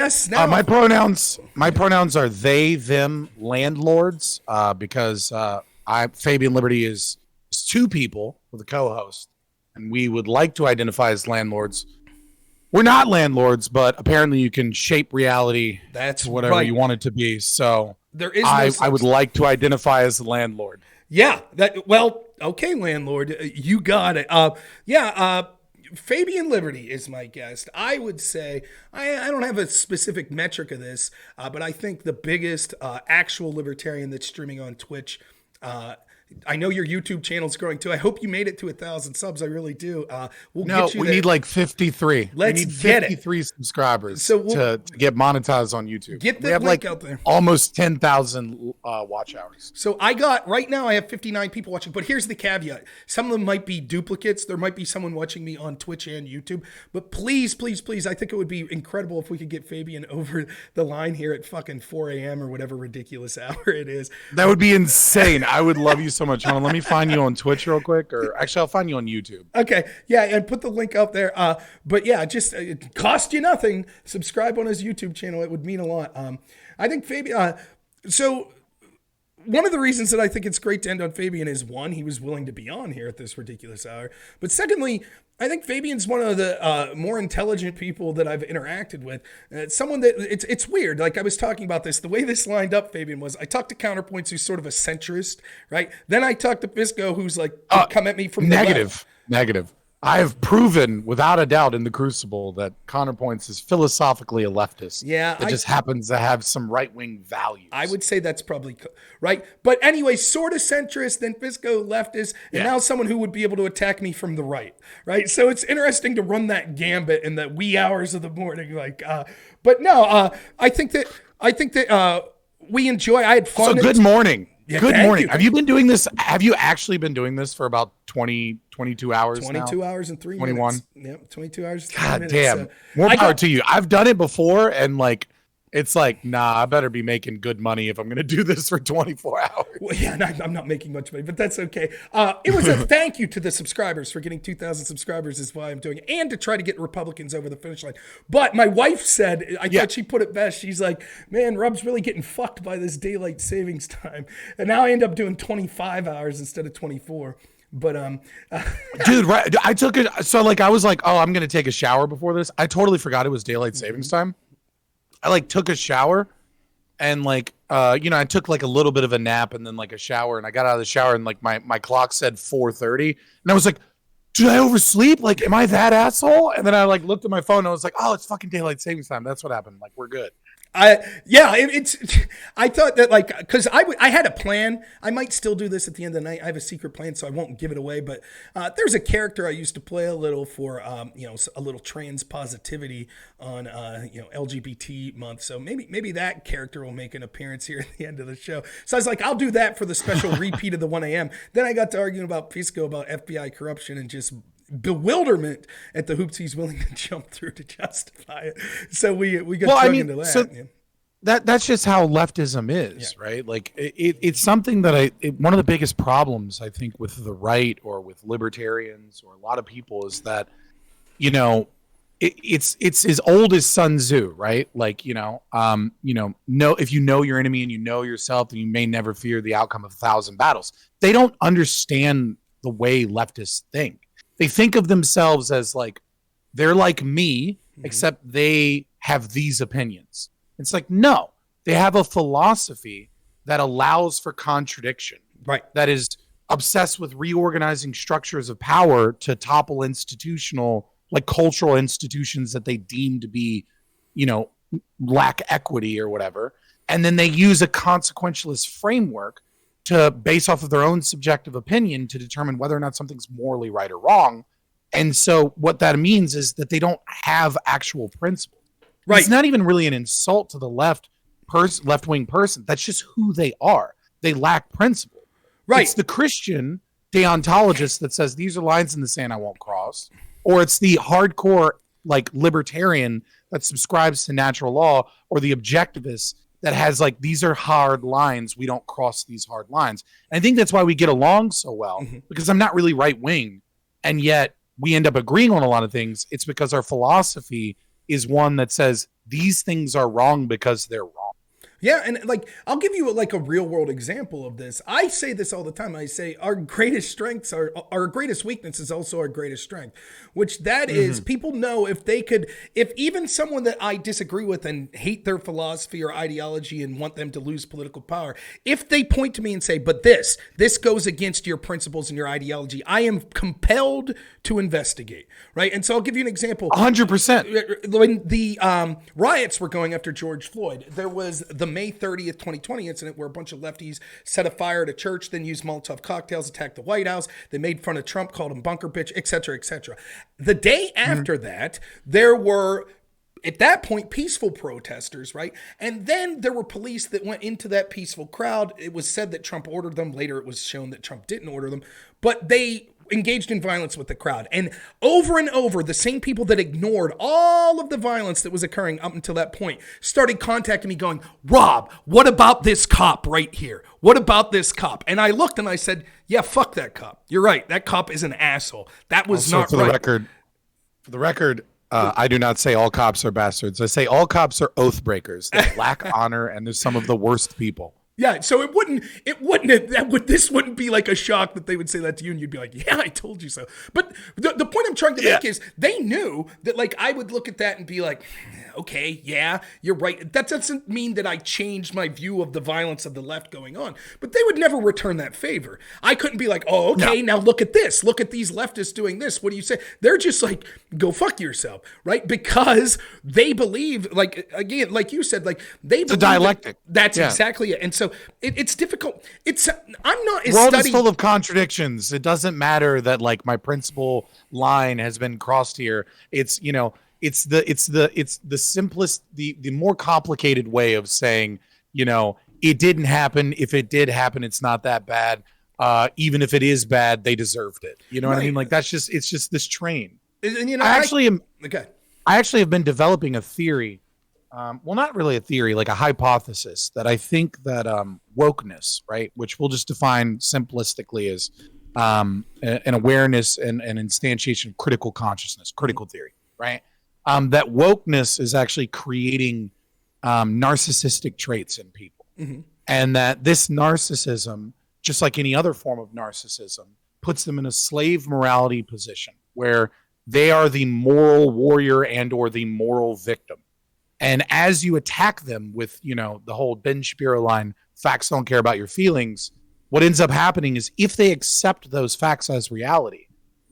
Yes, now. My pronouns are they, them, landlords, because Fabian Liberty is two people with a co-host, and we would like to identify as landlords. We're not landlords, but apparently you can shape reality That's to whatever right. you want it to be. So There is no I would like to identify as a landlord. Yeah. Okay, landlord, you got it. Fabian Liberty is my guest. I would say I don't have a specific metric of this, but I think the biggest actual libertarian that's streaming on Twitch. I know your YouTube channel's growing too. I hope you made it to 1,000 subs. I really do. We need like 53. Let's we need get 53 subscribers So to get monetized on YouTube. Get the we have link like out there. almost 10,000 watch hours. So right now I have 59 people watching, but here's the caveat. Some of them might be duplicates. There might be someone watching me on Twitch and YouTube, but please, please, please, I think it would be incredible if we could get Fabian over the line here at fucking 4 a.m. or whatever ridiculous hour it is. That would be insane. I would love you so much. Hold on, let me find you on Twitch real quick, or actually I'll find you on YouTube. Okay. Yeah. And put the link up there. But yeah, just it cost you nothing. Subscribe on his YouTube channel. It would mean a lot. I think Fabian, so one of the reasons that I think it's great to end on Fabian is one, he was willing to be on here at this ridiculous hour. But secondly, I think Fabian's one of the more intelligent people that I've interacted with. Someone that it's weird. Like I was talking about this, the way this lined up, Fabian, was I talked to Counterpoints, who's sort of a centrist, right? Then I talked to Fisco, who's like, come at me from negative. the left. I have proven without a doubt in the Crucible that Counterpoints is philosophically a leftist. Yeah, that just happens to have some right-wing values. I would say that's probably right. But anyway, sort of centrist, then Fisco leftist, and now someone who would be able to attack me from the right? So it's interesting to run that gambit in the wee hours of the morning. But no, I think that we enjoy. I had fun. So good morning. Yeah, good morning. You. Have you been doing this? Have you actually been doing this for about 22 hours 22 now? hours and 3 21. minutes. Yep, 22 hours and 3 God minutes. damn. More power to you. I've done it before, and like, it's like, nah, I better be making good money if I'm going to do this for 24 hours. Well, yeah, I'm not making much money, but that's okay. It was a thank you to the subscribers for getting 2,000 subscribers is why I'm doing it, and to try to get Republicans over the finish line. But my wife said, I thought she put it best. She's like, man, Rob's really getting fucked by this daylight savings time. And now I end up doing 25 hours instead of 24. But dude, right? I took it. So like, I was like, oh, I'm going to take a shower before this. I totally forgot it was daylight savings time. I like took a shower and like, I took like a little bit of a nap and then like a shower, and I got out of the shower and like my clock said 4:30, and I was like, did I oversleep? Like, am I that asshole? And then I like looked at my phone and I was like, oh, it's fucking daylight savings time. That's what happened. Like, we're good. I thought that like, because I had a plan. I might still do this at the end of the night. I have a secret plan, so I won't give it away. But there's a character I used to play a little for, a little trans positivity on, LGBT month. So maybe that character will make an appearance here at the end of the show. So I was like, I'll do that for the special repeat of the 1 a.m. Then I got to arguing about Pisco about FBI corruption and just bewilderment at the hoops he's willing to jump through to justify it. So we got into that. So that's just how leftism is, right? Like it's something that one of the biggest problems I think with the right or with libertarians or a lot of people is that, it's as old as Sun Tzu, right? Like, if you know your enemy and you know yourself, then you may never fear the outcome of 1,000 battles. They don't understand the way leftists think. They think of themselves as like, they're like me, except they have these opinions. It's like, no, they have a philosophy that allows for contradiction, right? That is obsessed with reorganizing structures of power to topple cultural institutions that they deem to be, lack equity or whatever. And then they use a consequentialist framework to base off of their own subjective opinion to determine whether or not something's morally right or wrong. And so what that means is that they don't have actual principle. Right. It's not even really an insult to the left-wing person. That's just who they are. They lack principle. Right. It's the Christian deontologist that says these are lines in the sand I won't cross. Or it's the hardcore libertarian that subscribes to natural law, or the objectivist that has these are hard lines. We don't cross these hard lines. And I think that's why we get along so well, because I'm not really right wing, and yet we end up agreeing on a lot of things. It's because our philosophy is one that says these things are wrong because they're wrong. Yeah, and like I'll give you like a real world example of this. I say this all the time. I say our greatest strengths are our greatest weakness is also our greatest strength, which that is people know if even someone that I disagree with and hate their philosophy or ideology and want them to lose political power, if they point to me and say, but this goes against your principles and your ideology, I am compelled to investigate, right? And so I'll give you an example. 100%. When the riots were going after George Floyd, there was the May 30th, 2020 incident where a bunch of lefties set a fire at a church, then used Molotov cocktails, attacked the White House. They made fun of Trump, called him bunker bitch, et cetera, et cetera. The day after that, there were, at that point, peaceful protesters, right? And then there were police that went into that peaceful crowd. It was said that Trump ordered them. Later, it was shown that Trump didn't order them. But they engaged in violence with the crowd. And over, the same people that ignored all of the violence that was occurring up until that point started contacting me going, Rob, what about this cop right here? What about this cop? And I looked and I said, yeah, fuck that cop. You're right. That cop is an asshole. That was also, not right. For the record, I do not say all cops are bastards. I say all cops are oath breakers. They lack honor, and they're some of the worst people. Yeah, so this wouldn't be like a shock that they would say that to you and you'd be like, yeah, I told you so. But the point I'm trying to make is they knew that like I would look at that and be like, okay, yeah, you're right. That doesn't mean that I changed my view of the violence of the left going on, but they would never return that favor. I couldn't be like, oh, okay, now look at this. Look at these leftists doing this. What do you say? They're just like, go fuck yourself, right? Because they believe, like, again, like you said, like they believe. It's a dialectic. That's exactly it. And so it's difficult. I'm not as world is full of contradictions. It doesn't matter that like my principal line has been crossed here. It's it's the simplest, the more complicated way of saying, it didn't happen. If it did happen, it's not that bad. Even if it is bad, they deserved it. You know what I mean? Like it's just this train. And I actually have been developing a theory. Well, not really a theory, like a hypothesis that I think that wokeness, right, which we'll just define simplistically as an awareness and an instantiation of critical consciousness, critical theory, right? That wokeness is actually creating narcissistic traits in people. And that this narcissism, just like any other form of narcissism, puts them in a slave morality position where they are the moral warrior and or the moral victim. And as you attack them with, the whole Ben Shapiro line, facts don't care about your feelings, what ends up happening is if they accept those facts as reality,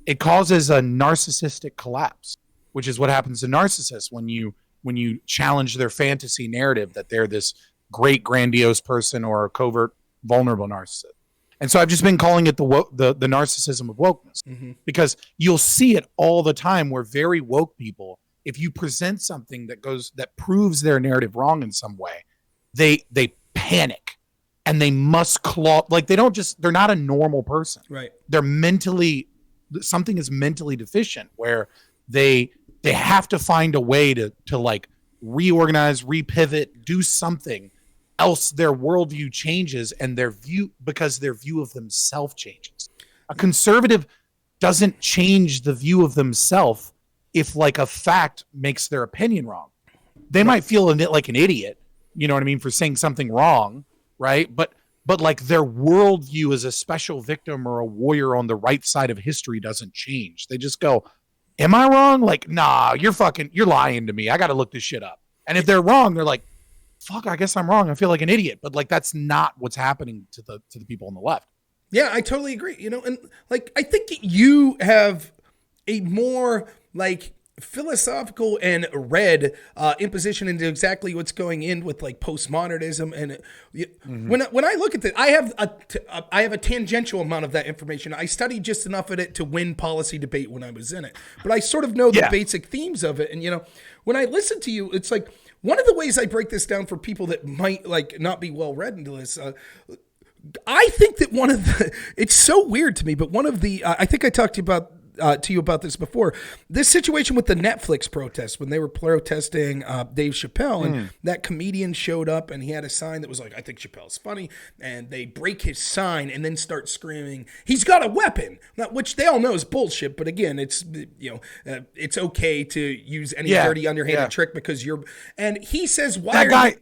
it causes a narcissistic collapse, which is what happens to narcissists when you challenge their fantasy narrative that they're this great, grandiose person or a covert, vulnerable narcissist. And so I've just been calling it the narcissism of wokeness, because you'll see it all the time where very woke people, if you present something that proves their narrative wrong in some way, they panic and they must claw, like they're not a normal person. Right. Something is mentally deficient where they have to find a way to like reorganize, repivot, do something else. Their worldview changes and because their view of themselves changes. A conservative doesn't change the view of themselves if like a fact makes their opinion wrong. They might feel like an idiot, you know what I mean, for saying something wrong, right? But like their worldview as a special victim or a warrior on the right side of history doesn't change. They just go, am I wrong? Like, nah, you're lying to me. I got to look this shit up. And if they're wrong, they're like, fuck, I guess I'm wrong. I feel like an idiot. But like, that's not what's happening to the people on the left. Yeah, I totally agree. And like, I think you have a more like philosophical and read imposition into exactly what's going in with like postmodernism. And when I look at this, I have a tangential amount of that information. I studied just enough of it to win policy debate when I was in it, but I sort of know the basic themes of it. And when I listen to you, it's like one of the ways I break this down for people that might like not be well read into this. I think that it's so weird to me, but one of the I think I talked to you about to you about this before. This situation with the Netflix protests, when they were protesting Dave Chappelle, and that comedian showed up and he had a sign that was like, I think Chappelle's funny, and they break his sign and then start screaming, he's got a weapon, which they all know is bullshit. But again, it's it's okay to use any dirty underhanded trick because you're. And he says, why that guy?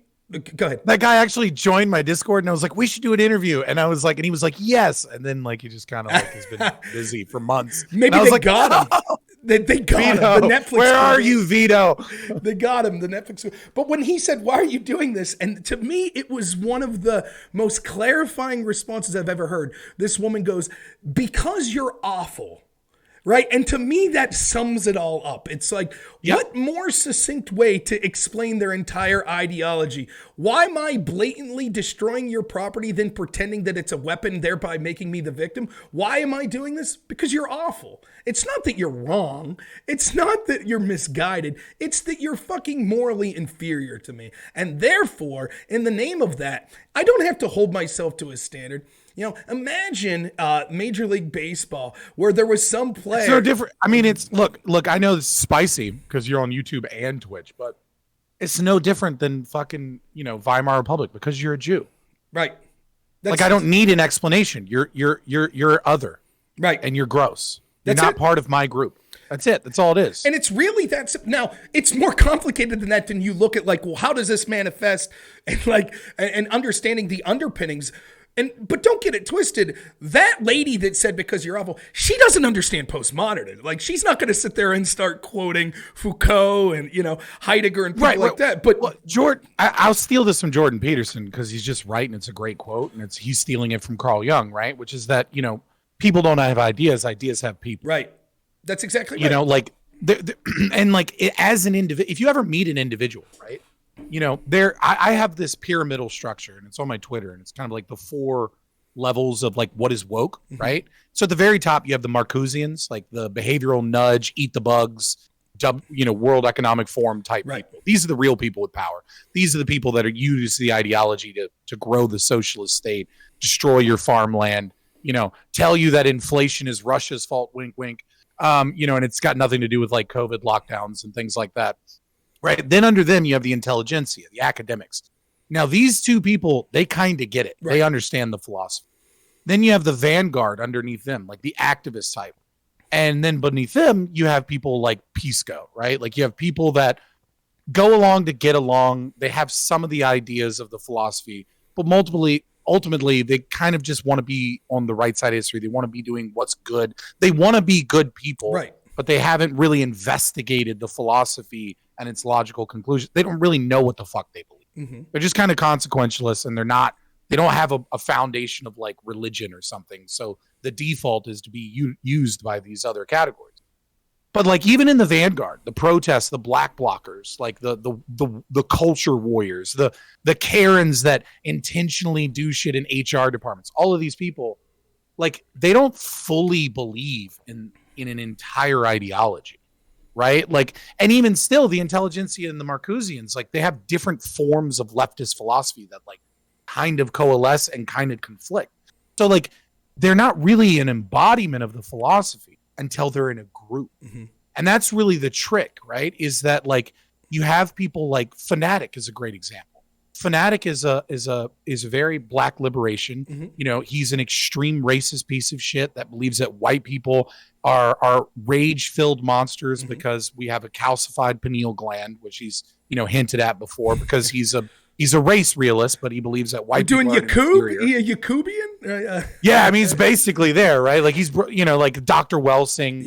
Go ahead. That guy actually joined my Discord, and I was like, we should do an interview. And I was like, and he was like, yes. And then like he just kind of like has been busy for months. Maybe they got him. They got Vito, him. The Netflix. Where are you, Vito? They got him. The Netflix. But when he said, "Why are you doing this?" and to me, it was one of the most clarifying responses I've ever heard. This woman goes, "Because you're awful." Right. And to me, that sums it all up. It's like, what more succinct way to explain their entire ideology? Why am I blatantly destroying your property, then pretending that it's a weapon, thereby making me the victim? Why am I doing this? Because you're awful. It's not that you're wrong. It's not that you're misguided. It's that you're fucking morally inferior to me. And therefore, in the name of that, I don't have to hold myself to a standard. Imagine Major League Baseball where there was some player. It's no different. I mean, it's look. I know it's spicy because you're on YouTube and Twitch, but it's no different than fucking Weimar Republic because you're a Jew, right? I don't need an explanation. You're other, right? And you're gross. You're not part of my group. That's it. That's all it is. And it's really now it's more complicated than that. Than you look at well, how does this manifest, and understanding the underpinnings. But don't get it twisted. That lady that said because you're awful, she doesn't understand postmodernism. She's not going to sit there and start quoting Foucault and Heidegger and people like that. But Jordan, I'll steal this from Jordan Peterson because he's just right and it's a great quote, and he's stealing it from Carl Jung, right? Which is that people don't have ideas; ideas have people. Right. That's exactly right. As an individual, if you ever meet an individual, right? I have this pyramidal structure, and it's on my Twitter, and it's kind of like the 4 levels of what is woke, right? So at the very top, you have the Marcusians, like the behavioral nudge, eat the bugs, World Economic Forum type people. These are the real people with power. These are the people that use the ideology to grow the socialist state, destroy your farmland, tell you that inflation is Russia's fault, wink, wink, and it's got nothing to do with COVID lockdowns and things like that. Right. Then under them, you have the intelligentsia, the academics. Now, these two people, they kind of get it. Right. They understand the philosophy. Then you have the vanguard underneath them, like the activist type. And then beneath them, you have people like Pisco, right? You have people that go along to get along. They have some of the ideas of the philosophy, but ultimately, they kind of just want to be on the right side of history. They want to be doing what's good. They want to be good people, right? But they haven't really investigated the philosophy and its logical conclusion. They don't really know what the fuck they believe. Mm-hmm. They're just kind of consequentialists, and they don't have a foundation of religion or something. So the default is to be used by these other categories. But even in the vanguard, the protests, the black blockers, the culture warriors, the Karens that intentionally do shit in HR departments, all of these people, they don't fully believe in an entire ideology. Right. And even still, the intelligentsia and the Marcusians, they have different forms of leftist philosophy that kind of coalesce and kind of conflict. So they're not really an embodiment of the philosophy until they're in a group. Mm-hmm. And that's really the trick, right? Is that you have people Fanatic is a great example. Fanatic is a very black liberation. Mm-hmm. He's an extreme racist piece of shit that believes that white people are rage-filled monsters because we have a calcified pineal gland, which he's hinted at before, because he's a race realist, but he believes that white people are inferior. Yakubian? Yeah, I mean, he's basically there, right? He's Dr. Welsing,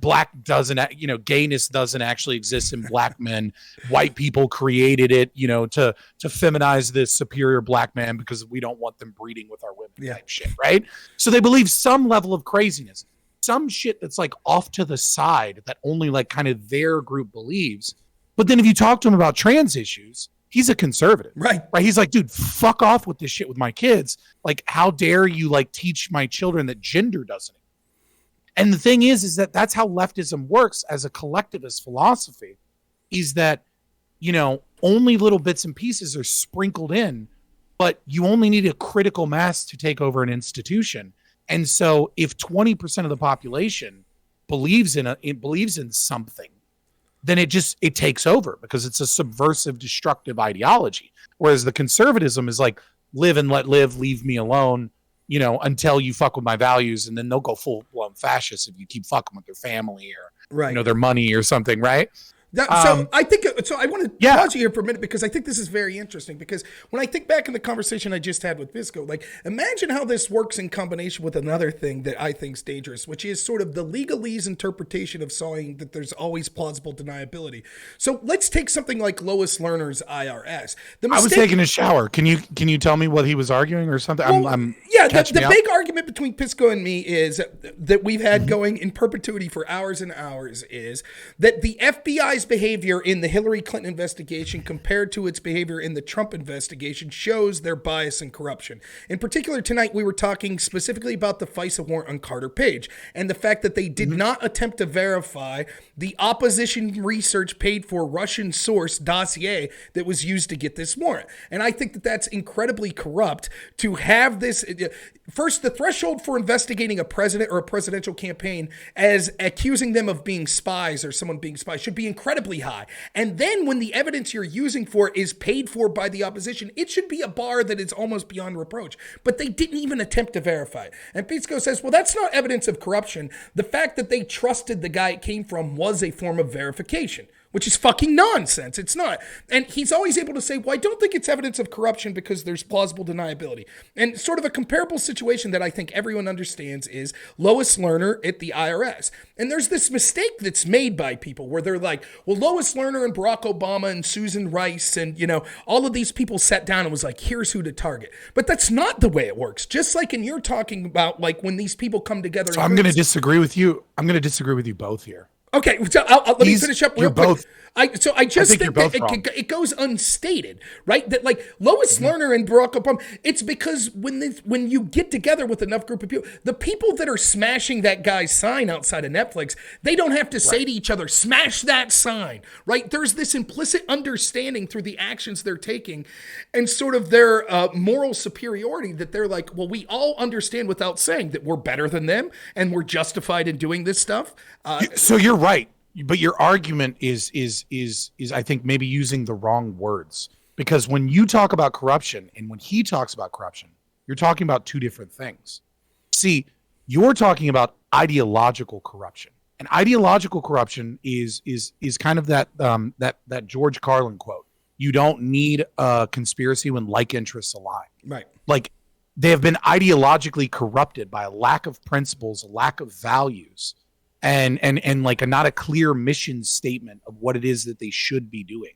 black doesn't, gayness doesn't actually exist in black men. White people created it, to feminize this superior black man because we don't want them breeding with our women type shit, right? So they believe some level of craziness, some shit that's off to the side that only kind of their group believes. But then if you talk to him about trans issues, he's a conservative, right? He's dude, fuck off with this shit with my kids. How dare you teach my children that gender doesn't exist? And the thing is that that's how leftism works as a collectivist philosophy, is that, only little bits and pieces are sprinkled in, but you only need a critical mass to take over an institution. And so if 20% of the population believes in something, then it takes over because it's a subversive, destructive ideology. Whereas the conservatism is like, live and let live, leave me alone, until you fuck with my values. And then they'll go full blown fascist if you keep fucking with their family or, their money or something. Right. So I want to pause you here for a minute because I think this is very interesting because when I think back in the conversation I just had with Visco, like imagine how this works in combination with another thing that I think is dangerous, which is sort of the legalese interpretation of saying that there's always plausible deniability. So let's take something like Lois Lerner's IRS. I was taking a shower. Can you tell me what he was arguing or something? The big argument between Pisco and me is that we've had going in perpetuity for hours and hours is that the FBI's behavior in the Hillary Clinton investigation compared to its behavior in the Trump investigation shows their bias and corruption. In particular, tonight we were talking specifically about the FISA warrant on Carter Page and the fact that they did not attempt to verify the opposition research paid for Russian source dossier that was used to get this warrant. And I think that that's incredibly corrupt to have this. First, the threshold for investigating a president or a presidential campaign as accusing them of being spies or someone being spies should be incredibly high. And then when the evidence you're using for it is paid for by the opposition, it should be a bar that is almost beyond reproach. But they didn't even attempt to verify it. And Pisco says, well, that's not evidence of corruption. The fact that they trusted the guy it came from was a form of verification, which is fucking nonsense. It's not. And he's always able to say, well, I don't think it's evidence of corruption because there's plausible deniability. And sort of a comparable situation that I think everyone understands is Lois Lerner at the IRS. And there's this mistake that's made by people where they're like, well, Lois Lerner and Barack Obama and Susan Rice and, all of these people sat down and was like, here's who to target. But that's not the way it works. Just like in you're talking about, like when these people come together. So I'm going to disagree with you. I'm going to disagree with you both here. Okay, so let me finish up real quick. I just think that it goes unstated, right? That like Lois Lerner and Barack Obama, it's because when you get together with enough group of people, the people that are smashing that guy's sign outside of Netflix, they don't have to say to each other, smash that sign, right? There's this implicit understanding through the actions they're taking and sort of their moral superiority that they're like, well, we all understand without saying that we're better than them and we're justified in doing this stuff. So you're right. But your argument is I think maybe using the wrong words, because when you talk about corruption and when he talks about corruption, you're talking about two different things. See, you're talking about ideological corruption, and ideological corruption is kind of that George Carlin quote. You don't need a conspiracy when like interests align. Right. Like they have been ideologically corrupted by a lack of principles, a lack of values. And like not a clear mission statement of what it is that they should be doing.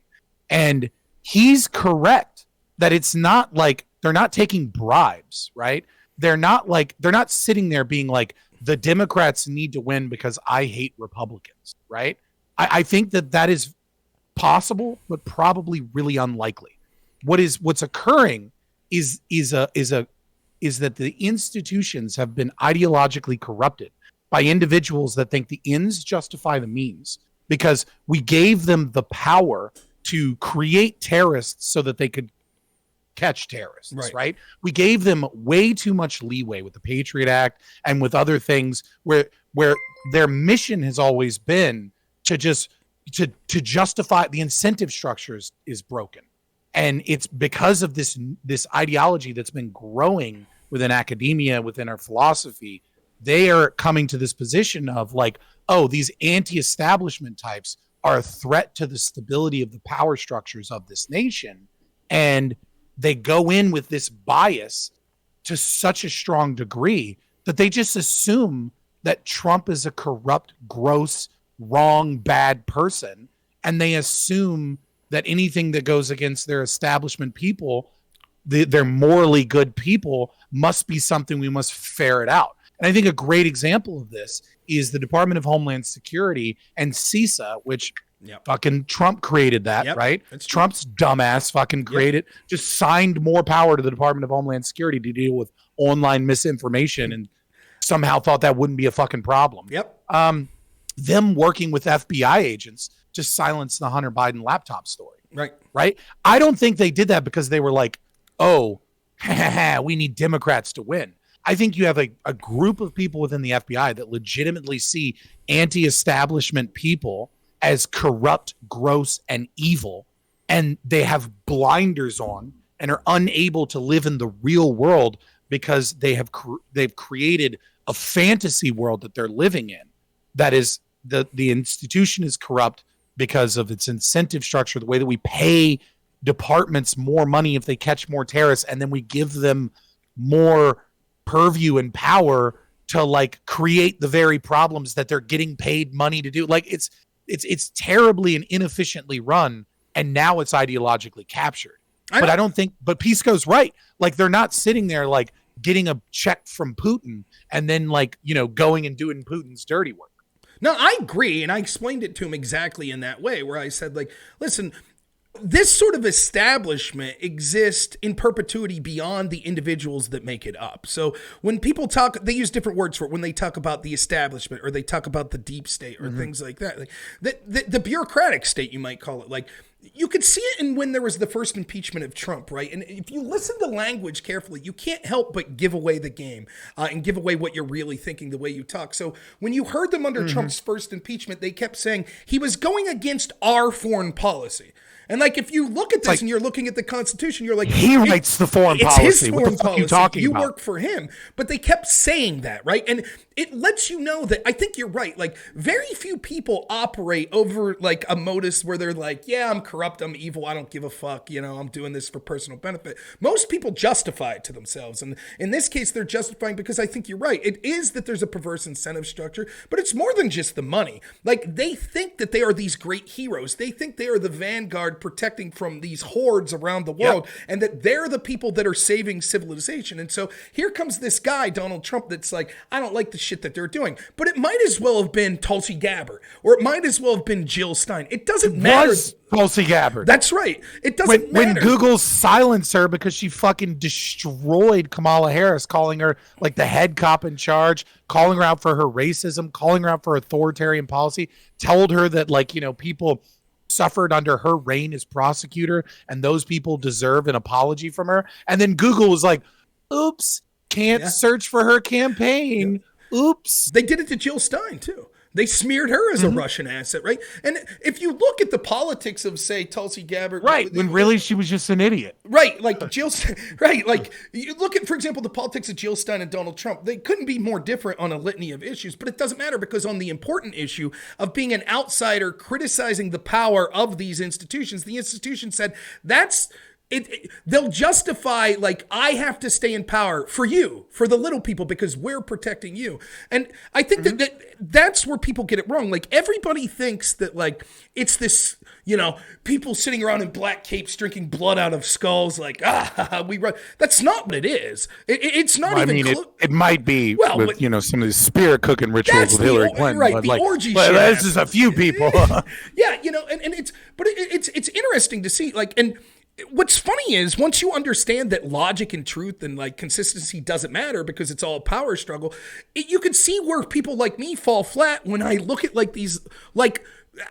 And he's correct that it's not like they're not taking bribes, right? They're not sitting there being like, the Democrats need to win because I hate Republicans, right? I think that is possible, but probably really unlikely. What's occurring is that the institutions have been ideologically corrupted by individuals that think the ends justify the means, because we gave them the power to create terrorists so that they could catch terrorists, right? We gave them way too much leeway with the Patriot Act and with other things where their mission has always been to justify the incentive structures is broken. And it's because of this ideology that's been growing within academia, within our philosophy. They are coming to this position of like, oh, these anti-establishment types are a threat to the stability of the power structures of this nation. And they go in with this bias to such a strong degree that they just assume that Trump is a corrupt, gross, wrong, bad person. And they assume that anything that goes against their establishment people, their morally good people, must be something we must ferret out. And I think a great example of this is the Department of Homeland Security and CISA, which fucking Trump created that, right? Trump's dumbass fucking created, just signed more power to the Department of Homeland Security to deal with online misinformation and somehow thought that wouldn't be a fucking problem. Them working with FBI agents to silence the Hunter Biden laptop story. Right? I don't think they did that because they were like, oh, we need Democrats to win. I think you have a group of people within the FBI that legitimately see anti-establishment people as corrupt, gross, and evil, and they have blinders on and are unable to live in the real world because they've created a fantasy world that they're living in. That is, the institution is corrupt because of its incentive structure, the way that we pay departments more money if they catch more terrorists, and then we give them more purview and power to like create the very problems that they're getting paid money to do. Like it's terribly and inefficiently run, and now it's ideologically captured. But Pisco's right. Like, they're not sitting there like getting a check from Putin and then like, going and doing Putin's dirty work. No, I agree. And I explained it to him exactly in that way, where I said, like, listen, this sort of establishment exists in perpetuity beyond the individuals that make it up. So when people talk, they use different words for it when they talk about the establishment, or they talk about the deep state, or things like that. Like the bureaucratic state, you might call it. Like, you could see it in when there was the first impeachment of Trump, right? And if you listen to language carefully, you can't help but give away the game and give away what you're really thinking the way you talk. So when you heard them under Trump's first impeachment, they kept saying he was going against our foreign policy. And like, if you look at this and you're looking at the Constitution, you're like, he writes the foreign policy. It's his foreign policy. You work for him. But they kept saying that, right? And it lets you know that I think you're right. Like, very few people operate over like a modus where they're like, yeah, I'm corrupt, I'm evil, I don't give a fuck, I'm doing this for personal benefit. Most people justify it to themselves. And in this case, they're justifying because I think you're right. It is that there's a perverse incentive structure, but it's more than just the money. Like, they think that they are these great heroes. They think they are the vanguard protecting from these hordes around the world, and that they're the people that are saving civilization. And so here comes this guy, Donald Trump, that's like, I don't like the shit that they're doing. But it might as well have been Tulsi Gabbard, or it might as well have been Jill Stein. It doesn't matter. Tulsi Gabbard. That's right. It doesn't matter. When Google silenced her because she fucking destroyed Kamala Harris, calling her like the head cop in charge, calling her out for her racism, calling her out for authoritarian policy, told her that like, people suffered under her reign as prosecutor, and those people deserve an apology from her. And then Google was like, oops, can't search for her campaign. Oops. They did it to Jill Stein too. They smeared her as a Russian asset, right? And if you look at the politics of, say, Tulsi Gabbard, right, when really she was just an idiot, right? Like Jill, right? Like, you look at, for example, the politics of Jill Stein and Donald Trump. They couldn't be more different on a litany of issues, but it doesn't matter, because on the important issue of being an outsider criticizing the power of these institutions, the institution said that's. They'll justify, like, I have to stay in power for you, for the little people, because we're protecting you. And I think that's where people get it wrong. Like, everybody thinks that, like, it's this, people sitting around in black capes drinking blood out of skulls, like, we run. That's not what it is. It's not it might be with, some of these spirit cooking rituals with Hillary Clinton. Right, but the like, orgy but shit. This is a few people. Yeah, and it's interesting to see, like, and what's funny is, once you understand that logic and truth and like consistency doesn't matter because it's all a power struggle, you can see where people like me fall flat when I look at like these, like,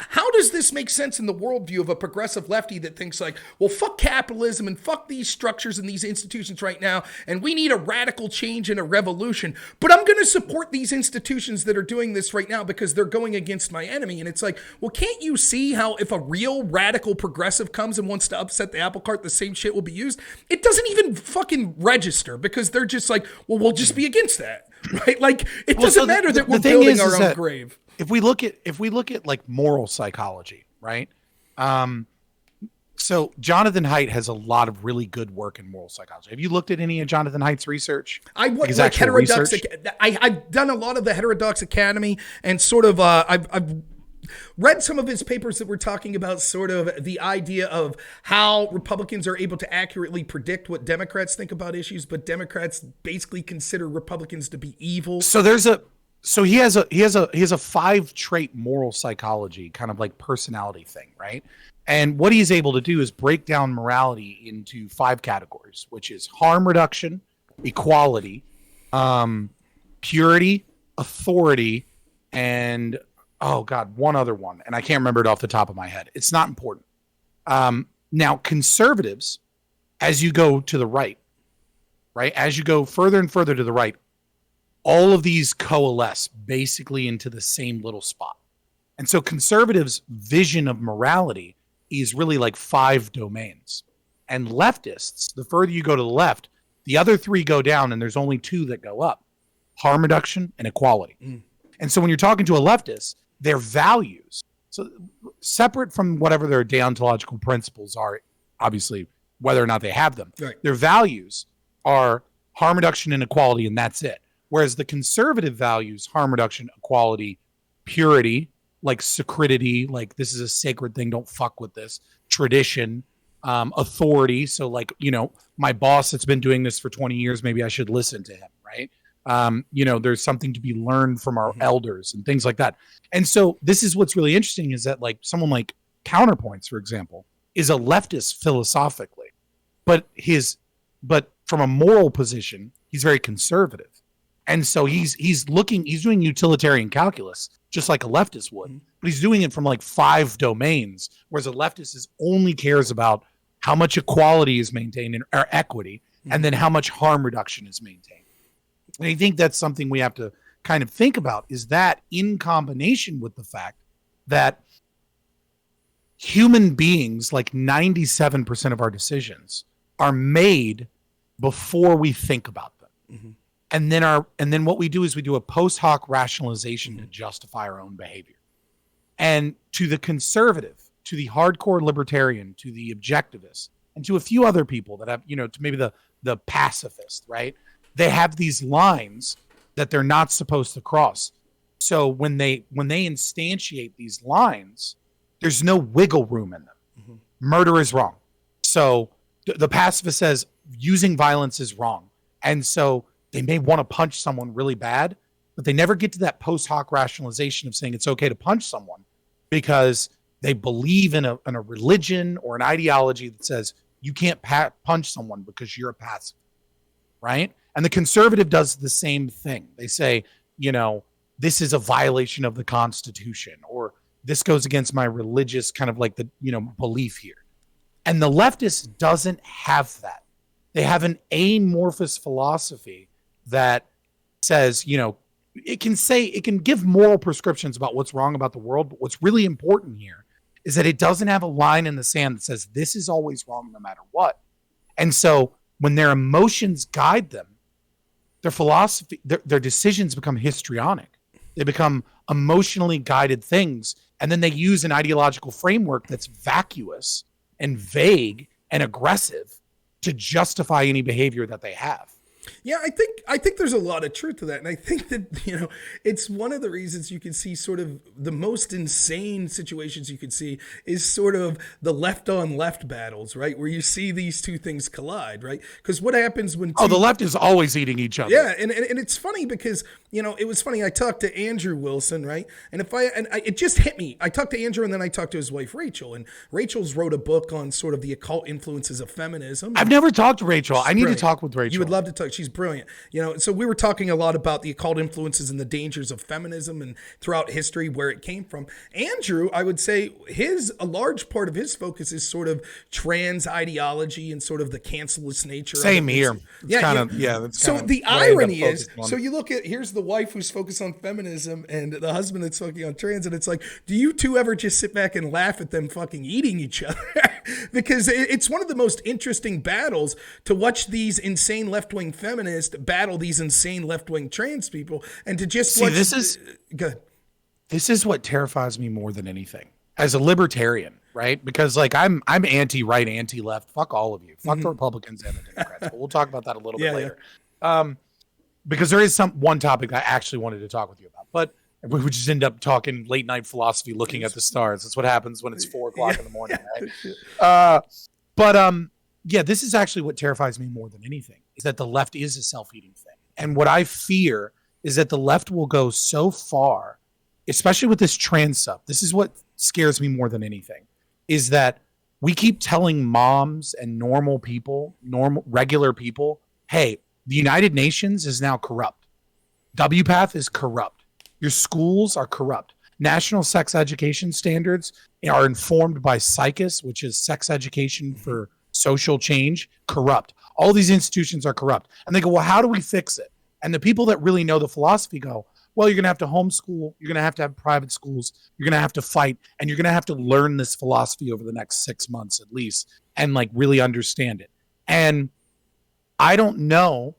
how does this make sense in the worldview of a progressive lefty that thinks like, well, fuck capitalism and fuck these structures and these institutions right now, and we need a radical change and a revolution, but I'm going to support these institutions that are doing this right now because they're going against my enemy. And it's like, well, can't you see how if a real radical progressive comes and wants to upset the apple cart, the same shit will be used? It doesn't even fucking register, because they're just like, well, we'll just be against that, right? Like, it doesn't matter that we're building our own grave. If we look at like moral psychology, right? So Jonathan Haidt has a lot of really good work in moral psychology. Have you looked at any of Jonathan Haidt's research? I've done a lot of the Heterodox Academy, and sort of I've read some of his papers that were talking about sort of the idea of how Republicans are able to accurately predict what Democrats think about issues, but Democrats basically consider Republicans to be evil. So he has a 5-trait moral psychology kind of like personality thing, right? And what he's able to do is break down morality into 5 categories, which is harm reduction, equality, purity, authority, and one other one, and I can't remember it off the top of my head. It's not important. Now, conservatives, as you go to the right, right? As you go further and further to the right, all of these coalesce basically into the same little spot. And so conservatives' vision of morality is really like 5 domains. And leftists, the further you go to the left, the other 3 go down and there's only 2 that go up: harm reduction and equality. And so when you're talking to a leftist, their values, so separate from whatever their deontological principles are, obviously, whether or not they have them, right, their values are harm reduction and equality, and that's it. Whereas the conservative values, harm reduction, equality, purity, like sacredity, like this is a sacred thing, don't fuck with this, tradition, authority. So like, you know, my boss that's been doing this for 20 years, maybe I should listen to him, right? You know, there's something to be learned from our elders and things like that. And so this is what's really interesting is that like someone like Counterpoints, for example, is a leftist philosophically, but from a moral position, he's very conservative. And so he's doing utilitarian calculus just like a leftist would, but he's doing it from like 5 domains, whereas a leftist only cares about how much equality is maintained or equity, and then how much harm reduction is maintained. And I think that's something we have to kind of think about, is that in combination with the fact that human beings, like 97% of our decisions, are made before we think about them. And then what we do is we do a post hoc rationalization to justify our own behavior. And to the conservative, to the hardcore libertarian, to the objectivist, and to a few other people that have, you know, to maybe the pacifist, right? They have these lines that they're not supposed to cross. So when they instantiate these lines, there's no wiggle room in them. Murder is wrong. So the pacifist says using violence is wrong. And so they may want to punch someone really bad, but they never get to that post hoc rationalization of saying it's okay to punch someone because they believe in a religion or an ideology that says you can't punch someone because you're a pacifist, right? And the conservative does the same thing. They say, you know, this is a violation of the Constitution, or this goes against my religious kind of like the, you know, belief here. And the leftist doesn't have that. They have an amorphous philosophy that says, you know, it can give moral prescriptions about what's wrong about the world, but what's really important here is that it doesn't have a line in the sand that says this is always wrong no matter what. And so when their emotions guide them, their philosophy, their decisions become histrionic. They become emotionally guided things, and then they use an ideological framework that's vacuous and vague and aggressive to justify any behavior that they have. Yeah, I think there's a lot of truth to that. And I think that, you know, it's one of the reasons you can see sort of the most insane situations you could see is sort of the left on left battles, right? Where you see these two things collide, right? Because what happens when... the left is always eating each other. Yeah, and it's funny because, you know, it was funny. I talked to Andrew Wilson, right? And it just hit me. I talked to Andrew and then I talked to his wife, Rachel. And Rachel's wrote a book on sort of the occult influences of feminism. I've never talked to Rachel. I need to talk with Rachel. You would love to talk. She's brilliant. You know, so we were talking a lot about the occult influences and the dangers of feminism and throughout history, where it came from. Andrew, I would say a large part of his focus is sort of trans ideology and sort of the cancelist nature. Same of it. here. So the irony is, so you look at, here's the wife who's focused on feminism and the husband that's focusing on trans. And it's like, do you two ever just sit back and laugh at them fucking eating each other? Because it's one of the most interesting battles to watch these insane left-wing feminists battle these insane left-wing trans people, and to just see, this is what terrifies me more than anything as a libertarian, right? Because like I'm anti-right, anti-left. Fuck all of you. Fuck the Republicans and the Democrats. But we'll talk about that a little bit later. Because there is one topic I actually wanted to talk with you about, but we would just end up talking late night philosophy, looking at the stars. That's what happens when it's 4 o'clock in the morning, right? Yeah, this is actually what terrifies me more than anything, is that the left is a self-eating thing. And what I fear is that the left will go so far, especially with this trans stuff. This is what scares me more than anything, is that we keep telling moms and normal people, regular people, hey, the United Nations is now corrupt. WPATH is corrupt. Your schools are corrupt. National sex education standards are informed by SICUS, which is sex education for social change, corrupt. All these institutions are corrupt. And they go, well, how do we fix it? And the people that really know the philosophy go, well, you're going to have to homeschool. You're going to have private schools. You're going to have to fight. And you're going to have to learn this philosophy over the next 6 months at least and like really understand it. And I don't know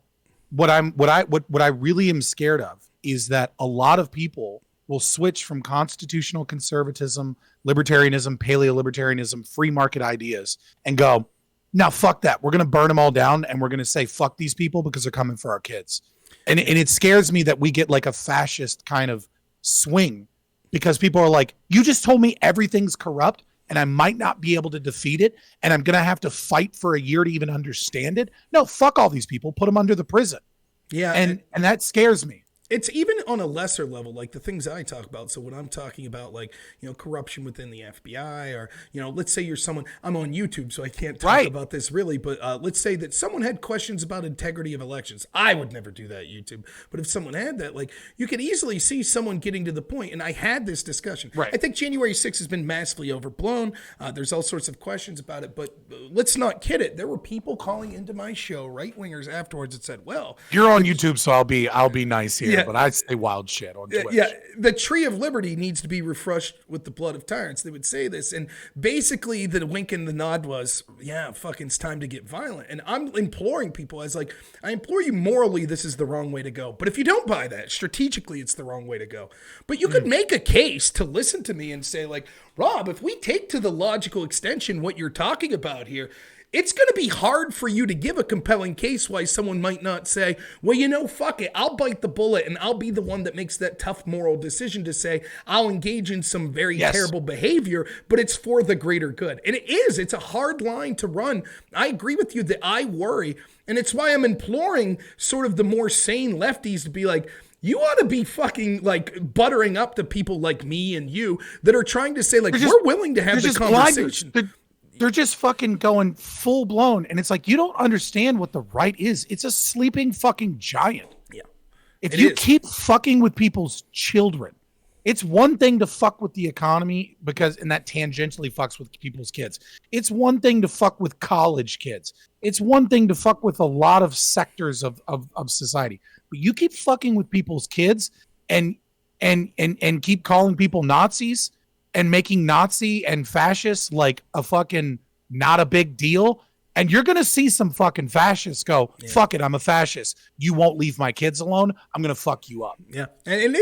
what I really am scared of is that a lot of people will switch from constitutional conservatism, libertarianism, paleo-libertarianism, free market ideas and go, now fuck that. We're going to burn them all down and we're going to say fuck these people because they're coming for our kids. And it scares me that we get like a fascist kind of swing because people are like, you just told me everything's corrupt and I might not be able to defeat it and I'm going to have to fight for a year to even understand it. No, fuck all these people. Put them under the prison. Yeah. And that scares me. It's even on a lesser level, like the things I talk about. So when I'm talking about like, corruption within the FBI or, let's say you're someone, I'm on YouTube, so I can't talk about this really, but let's say that someone had questions about integrity of elections. I would never do that, YouTube. But if someone had that, like you could easily see someone getting to the point, and I had this discussion. Right. I think January 6th has been massively overblown. There's all sorts of questions about it, but let's not kid it. There were people calling into my show, right-wingers afterwards that said, well. You're on YouTube, so I'll be nice here. Yeah. But I say wild shit on Twitch. Yeah, the tree of liberty needs to be refreshed with the blood of tyrants. They would say this. And basically the wink and the nod was, yeah, fucking it's time to get violent. And I'm imploring people I implore you morally, this is the wrong way to go. But if you don't buy that, strategically, it's the wrong way to go. But you could make a case to listen to me and say like, Rob, if we take to the logical extension what you're talking about here, it's going to be hard for you to give a compelling case why someone might not say, well, fuck it. I'll bite the bullet and I'll be the one that makes that tough moral decision to say I'll engage in some very terrible behavior, but it's for the greater good. And it's a hard line to run. I agree with you that I worry. And it's why I'm imploring sort of the more sane lefties to be like, you ought to be fucking like buttering up to people like me and you that are trying to say like, we're willing to have the conversation. They're just fucking going full blown. And it's like, you don't understand what the right is. It's a sleeping fucking giant. Yeah. If you keep fucking with people's children, it's one thing to fuck with the economy and that tangentially fucks with people's kids. It's one thing to fuck with college kids. It's one thing to fuck with a lot of sectors of society. But you keep fucking with people's kids and keep calling people Nazis and making Nazi and fascists like a fucking not a big deal. And you're going to see some fucking fascists go, fuck it, I'm a fascist. You won't leave my kids alone. I'm going to fuck you up. Yeah. And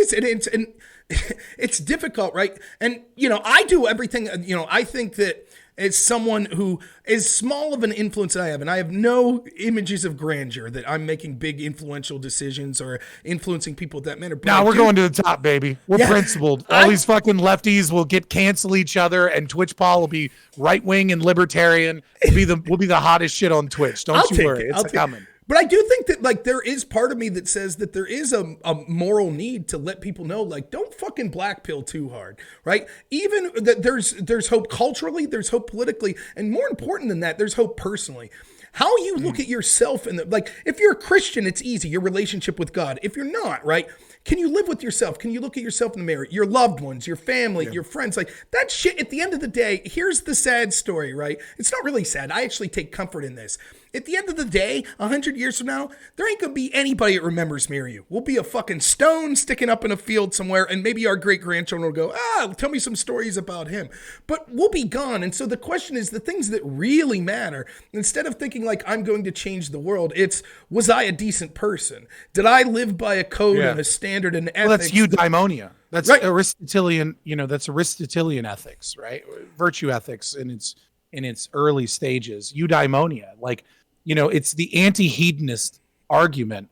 it's difficult, right? And, I do everything, I think that as someone who is small of an influence I have, and I have no images of grandeur that I'm making big influential decisions or influencing people with that manner. Now we're going to the top, baby. We're principled. All these fucking lefties will cancel each other, and Twitch Paul will be right wing and libertarian. We'll be the hottest shit on Twitch. Don't you worry, it's coming. But I do think that like there is part of me that says that there is a moral need to let people know like don't fucking black pill too hard, right? Even that there's hope culturally, there's hope politically, and more important than that, there's hope personally. How you look at yourself and like if you're a Christian, it's easy, your relationship with God. If you're not, right? Can you live with yourself? Can you look at yourself in the mirror? Your loved ones, your family, your friends, like that shit at the end of the day, here's the sad story, right? It's not really sad. I actually take comfort in this. At the end of the day, 100 years from now, there ain't going to be anybody that remembers me or you. We'll be a fucking stone sticking up in a field somewhere, and maybe our great-grandchildren will go, tell me some stories about him. But we'll be gone. And so the question is, the things that really matter, instead of thinking like I'm going to change the world, it's, was I a decent person? Did I live by a code and a standard and ethics? Well, that's eudaimonia. That's Aristotelian, that's Aristotelian ethics, right? Virtue ethics in its early stages. Eudaimonia, like, it's the anti-hedonist argument,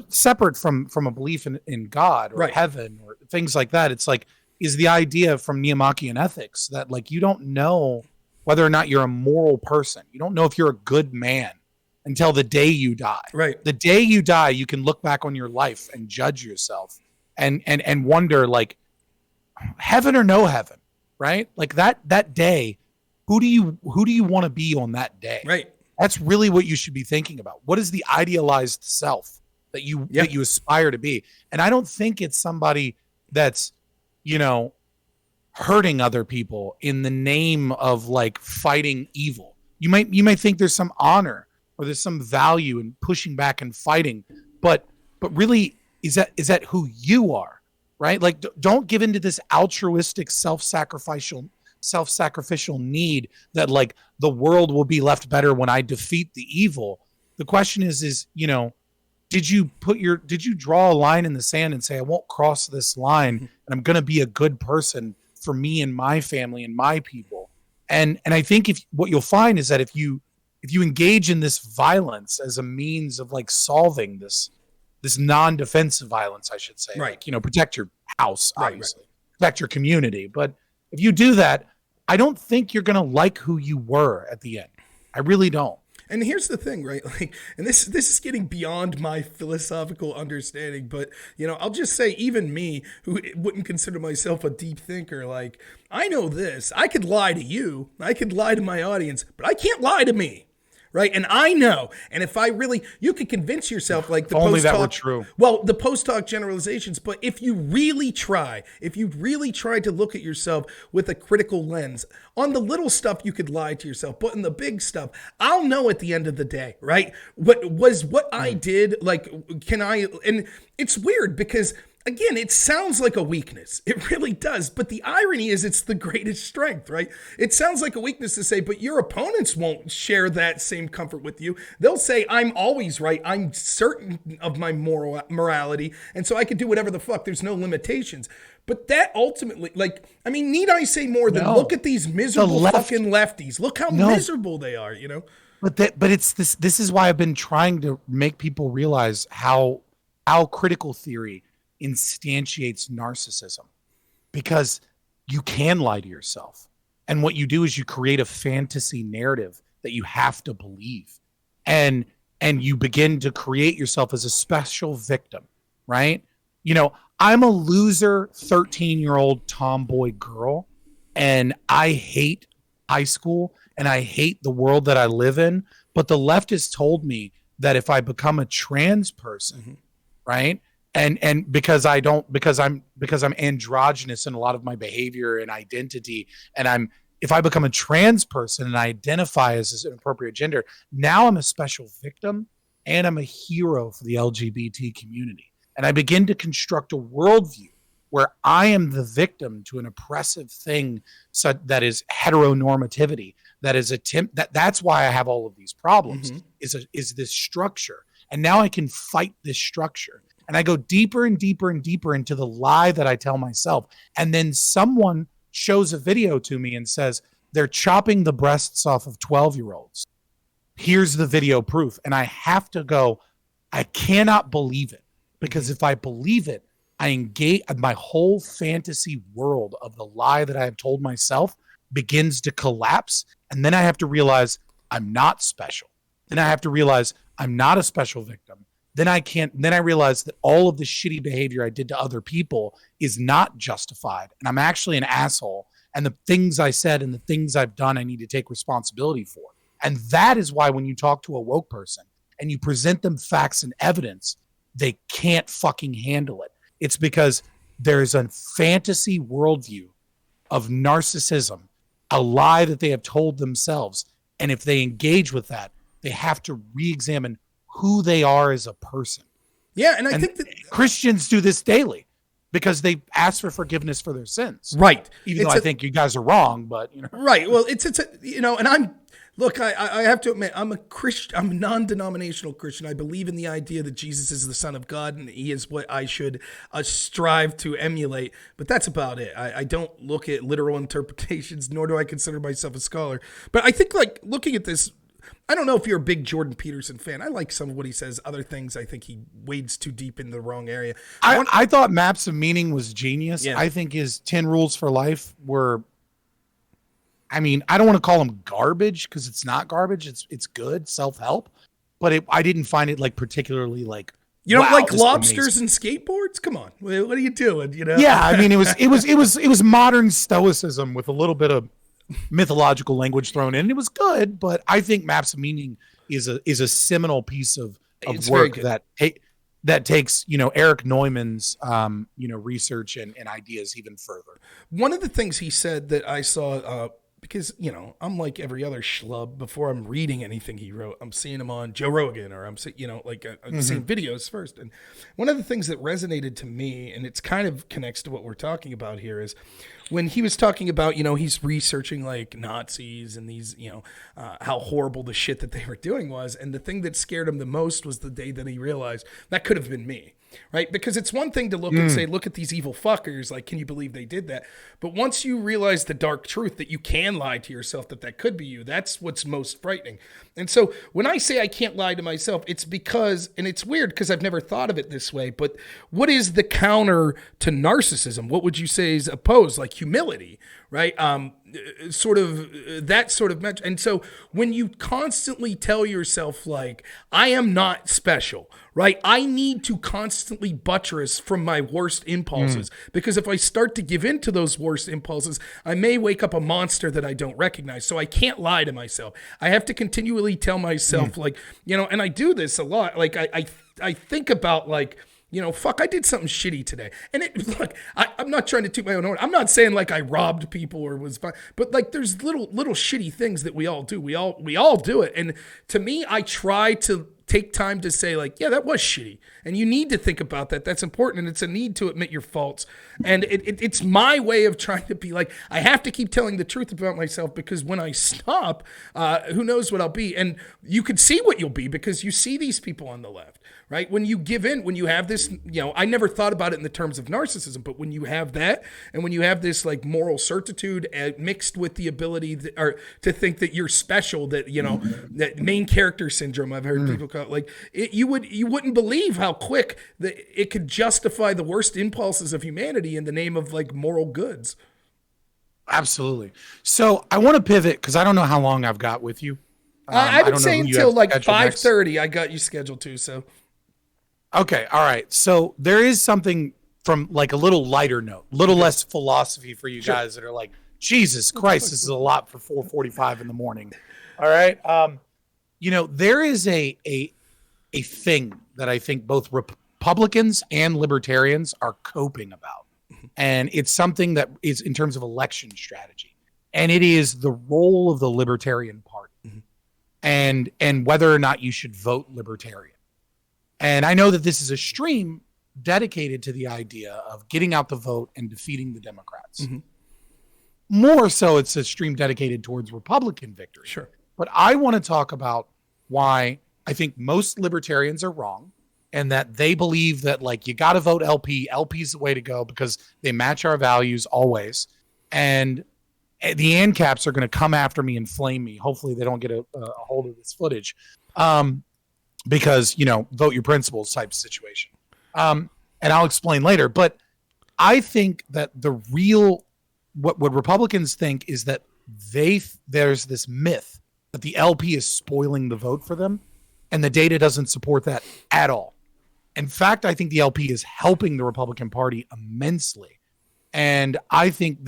separate from a belief in God or heaven or things like that. It's like, is the idea from Nicomachean ethics that like, you don't know whether or not you're a moral person. You don't know if you're a good man until the day you die. Right. The day you die, you can look back on your life and judge yourself and wonder like heaven or no heaven, right? Like that day, who do you want to be on that day? Right. That's really what you should be thinking about. What is the idealized self that you aspire to be? And I don't think it's somebody that's, hurting other people in the name of like fighting evil. You might think there's some honor or there's some value in pushing back and fighting, but really, is that who you are, right? Like, don't give into this altruistic self-sacrificial need that like the world will be left better when I defeat the evil. The question is, did you draw a line in the sand and say, I won't cross this line and I'm going to be a good person for me and my family and my people? And I think what you'll find is that if you engage in this violence as a means of like solving this non-defensive violence, I should say, right? Like, protect your house, obviously, protect your community. But if you do that, I don't think you're going to like who you were at the end. I really don't. And here's the thing, right? Like, and this is getting beyond my philosophical understanding, but I'll just say, even me, who wouldn't consider myself a deep thinker, like, I know this. I could lie to you, I could lie to my audience, but I can't lie to me. Right. And I know. And if you could convince yourself, like the only that were true. Well, the post hoc generalizations. But if you really try to look at yourself with a critical lens on the little stuff, you could lie to yourself. But in the big stuff, I'll know at the end of the day. Right. What I did, like, and it's weird because, again, it sounds like a weakness. It really does. But the irony is it's the greatest strength, right? It sounds like a weakness to say, but your opponents won't share that same comfort with you. They'll say, I'm always right. I'm certain of my morality. And so I can do whatever the fuck. There's no limitations. But that ultimately, need I say more than look at these miserable fucking lefties. Look how miserable they are, But it's this is why I've been trying to make people realize how critical theory instantiates narcissism, because you can lie to yourself, and what you do is you create a fantasy narrative that you have to believe, and you begin to create yourself as a special victim, right? I'm a loser 13-year-old tomboy girl, and I hate high school and I hate the world that I live in, but the left has told me that if I become a trans person, right, and because I'm androgynous in a lot of my behavior and identity, and if I become a trans person and I identify as an appropriate gender, now I'm a special victim and I'm a hero for the LGBT community. And I begin to construct a worldview where I am the victim to an oppressive thing that is heteronormativity, that's why I have all of these problems, is this structure. And now I can fight this structure. And I go deeper and deeper and deeper into the lie that I tell myself. And then someone shows a video to me and says, they're chopping the breasts off of 12-year-olds. Here's the video proof. And I have to go, I cannot believe it. Because if I believe it, I engage, my whole fantasy world of the lie that I have told myself begins to collapse. And then I have to realize I'm not special. Then I have to realize I'm not a special victim. Then I realize that all of the shitty behavior I did to other people is not justified. And I'm actually an asshole. And the things I said and the things I've done, I need to take responsibility for. And that is why when you talk to a woke person and you present them facts and evidence, they can't fucking handle it. It's because there's a fantasy worldview of narcissism, a lie that they have told themselves. And if they engage with that, they have to re-examine who they are as a person. Yeah, and I think that Christians do this daily because they ask for forgiveness for their sins. Right. Even though I think you guys are wrong, but Right. Well, it's and I have to admit, I'm a Christian. I'm a non-denominational Christian. I believe in the idea that Jesus is the Son of God and he is what I should strive to emulate. But that's about it. I don't look at literal interpretations, nor do I consider myself a scholar. But I think, like, looking at this, I don't know if you're a big Jordan Peterson fan. I like some of what he says. Other things, I think he wades too deep in the wrong area. I thought Maps of Meaning was genius. Yeah. I think his 10 Rules for Life were, I mean, I don't want to call them garbage because it's not garbage. It's good self-help, but I didn't find it like particularly like, you don't like lobsters and skateboards? Come on. What are you doing? Yeah. I mean, it was modern stoicism with a little bit of mythological language thrown in. It was good, but I think Maps of Meaning is a seminal piece of work that takes, Eric Neumann's, research and ideas even further. One of the things he said that I saw because, I'm like every other schlub. Before I'm reading anything he wrote, I'm seeing him on Joe Rogan, or I'm seeing videos first. And one of the things that resonated to me, and it's kind of connects to what we're talking about here, is when he was talking about, he's researching like Nazis and these, how horrible the shit that they were doing was. And the thing that scared him the most was the day that he realized that could have been me. Right? Because it's one thing to look and say, look at these evil fuckers. Like, can you believe they did that? But once you realize the dark truth that you can lie to yourself, that could be you, that's what's most frightening. And so when I say I can't lie to myself, it's because, and it's weird because I've never thought of it this way, but what is the counter to narcissism? What would you say is opposed? Like humility, right? Sort of that sort of match. And so when you constantly tell yourself, like, I am not special, right? I need to constantly buttress from my worst impulses, because if I start to give in to those worst impulses, I may wake up a monster that I don't recognize. So I can't lie to myself. I have to continually tell myself, like, and I do this a lot. Like I think about, like, fuck, I did something shitty today. And look, I'm not trying to toot my own horn. I'm not saying like I robbed people or was fine, but like there's little shitty things that we all do. We all do it. And to me, I try to take time to say, like, yeah, that was shitty. And you need to think about that. That's important. And it's a need to admit your faults. And it's my way of trying to be like, I have to keep telling the truth about myself, because when I stop, who knows what I'll be. And you can see what you'll be because you see these people on the left, right? When you give in, when you have this, I never thought about it in the terms of narcissism, but when you have that, and when you have this like moral certitude mixed with the ability to think that you're special, that, that main character syndrome, I've heard people call it, like you wouldn't believe how quick that it could justify the worst impulses of humanity in the name of like moral goods. Absolutely. So I want to pivot because I don't know how long I've got with you. I've been saying until like 5:30. I got you scheduled to. So. Okay. All right. So there is something from like a little lighter note, a little less philosophy for you guys that are like, Jesus Christ, this is a lot for 4:45 in the morning. All right. There is a thing that I think both Republicans and libertarians are coping about. And it's something that is in terms of election strategy. And it is the role of the Libertarian Party and whether or not you should vote Libertarian. And I know that this is a stream dedicated to the idea of getting out the vote and defeating the Democrats. More so, it's a stream dedicated towards Republican victory. Sure. But I want to talk about why I think most libertarians are wrong, and that they believe that, like, you got to vote LP. LP is the way to go because they match our values always. And the ANCAPs are going to come after me and flame me. Hopefully they don't get a hold of this footage. Because, vote your principles type situation. And I'll explain later. But I think that the real, what Republicans think is that there's this myth that the LP is spoiling the vote for them. And the data doesn't support that at all. In fact, I think the LP is helping the Republican Party immensely. And I think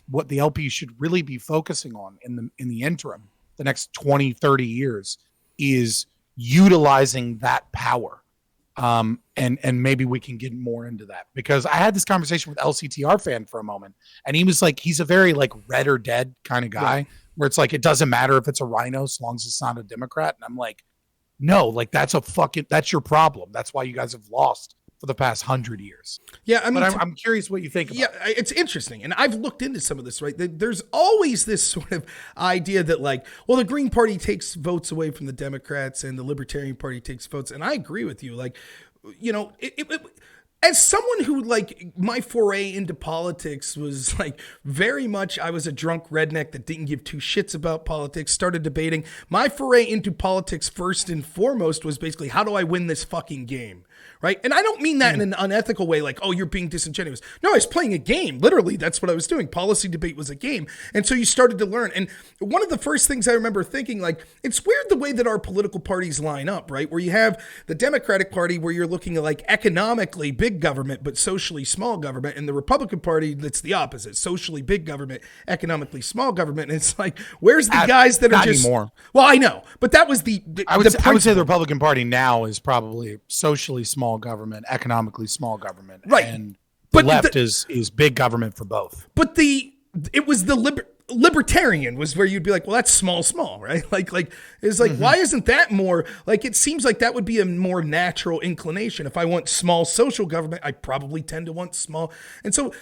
what the LP should really be focusing on in the interim, the next 20, 30 years, is utilizing that power. And maybe we can get more into that, because I had this conversation with LCTR fan for a moment, and he was like, he's a very like red or dead kind of guy, where it's like, it doesn't matter if it's a rhino as long as it's not a Democrat. And I'm like, no, like that's your problem. That's why you guys have lost for the past 100 years. Yeah. I mean, I'm curious what you think about it. It's interesting. And I've looked into some of this, right? There's always this sort of idea that, like, well, the Green Party takes votes away from the Democrats and the Libertarian Party takes votes. And I agree with you. Like, as someone who, like, my foray into politics was like very much, I was a drunk redneck that didn't give two shits about politics, started debating. My foray into politics first and foremost was basically, how do I win this fucking game? Right. And I don't mean that in an unethical way, like, oh, you're being disingenuous. No, I was playing a game. Literally, that's what I was doing. Policy debate was a game. And so you started to learn. And one of the first things I remember thinking, like, it's weird the way that our political parties line up, right? Where you have the Democratic Party, where you're looking at like economically big government, but socially small government. And the Republican Party, that's the opposite, socially big government, economically small government. And it's like, where's the guys that are just anymore. Well, I know, but that was I would say the Republican Party now is probably socially small government, economically small government, right? And the left is big government for both. But it was the libertarian was where you'd be like, well, that's small, right? Like it's like, why isn't that more like, it seems like that would be a more natural inclination. If I want small social government, I probably tend to want small. And so,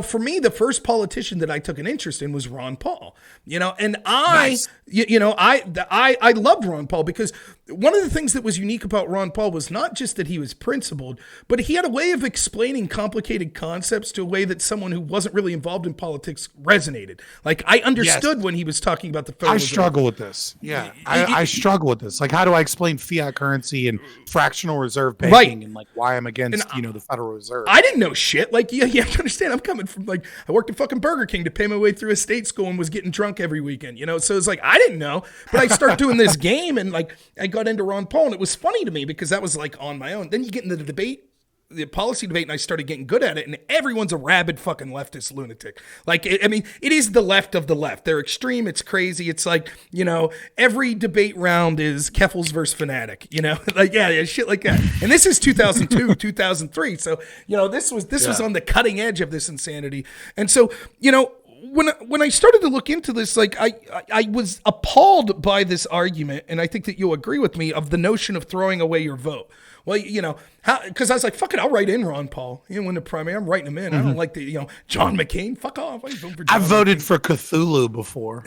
for me, the first politician that I took an interest in was Ron Paul, and Nice. I loved Ron Paul because one of the things that was unique about Ron Paul was not just that he was principled, but he had a way of explaining complicated concepts to a way that someone who wasn't really involved in politics resonated. Like, I understood when he was talking about the federal. I struggle with this. Yeah, I struggle with this. Like, how do I explain fiat currency and fractional reserve banking and like why I'm against the Federal Reserve? I didn't know shit. Like, you have to understand, I'm coming from like, I worked at fucking Burger King to pay my way through a state school and was getting drunk every weekend, so it's like, I didn't know, but I started doing this game and like I got into Ron Paul, and it was funny to me because that was like on my own. Then you get into the debate, the policy debate, and I started getting good at it, and everyone's a rabid fucking leftist lunatic. Like, it is the left of the left. They're extreme. It's crazy. It's like, every debate round is Keffels versus Fanatic, like, yeah, shit like that. And this is 2002, 2003. So, this was on the cutting edge of this insanity. And so, when I started to look into this, like I was appalled by this argument, and I think that you'll agree with me, of the notion of throwing away your vote. Well, because I was like, fuck it, I'll write in Ron Paul. He didn't win the primary. I'm writing him in. I don't like the, John McCain. Fuck off. I've voted for Cthulhu before,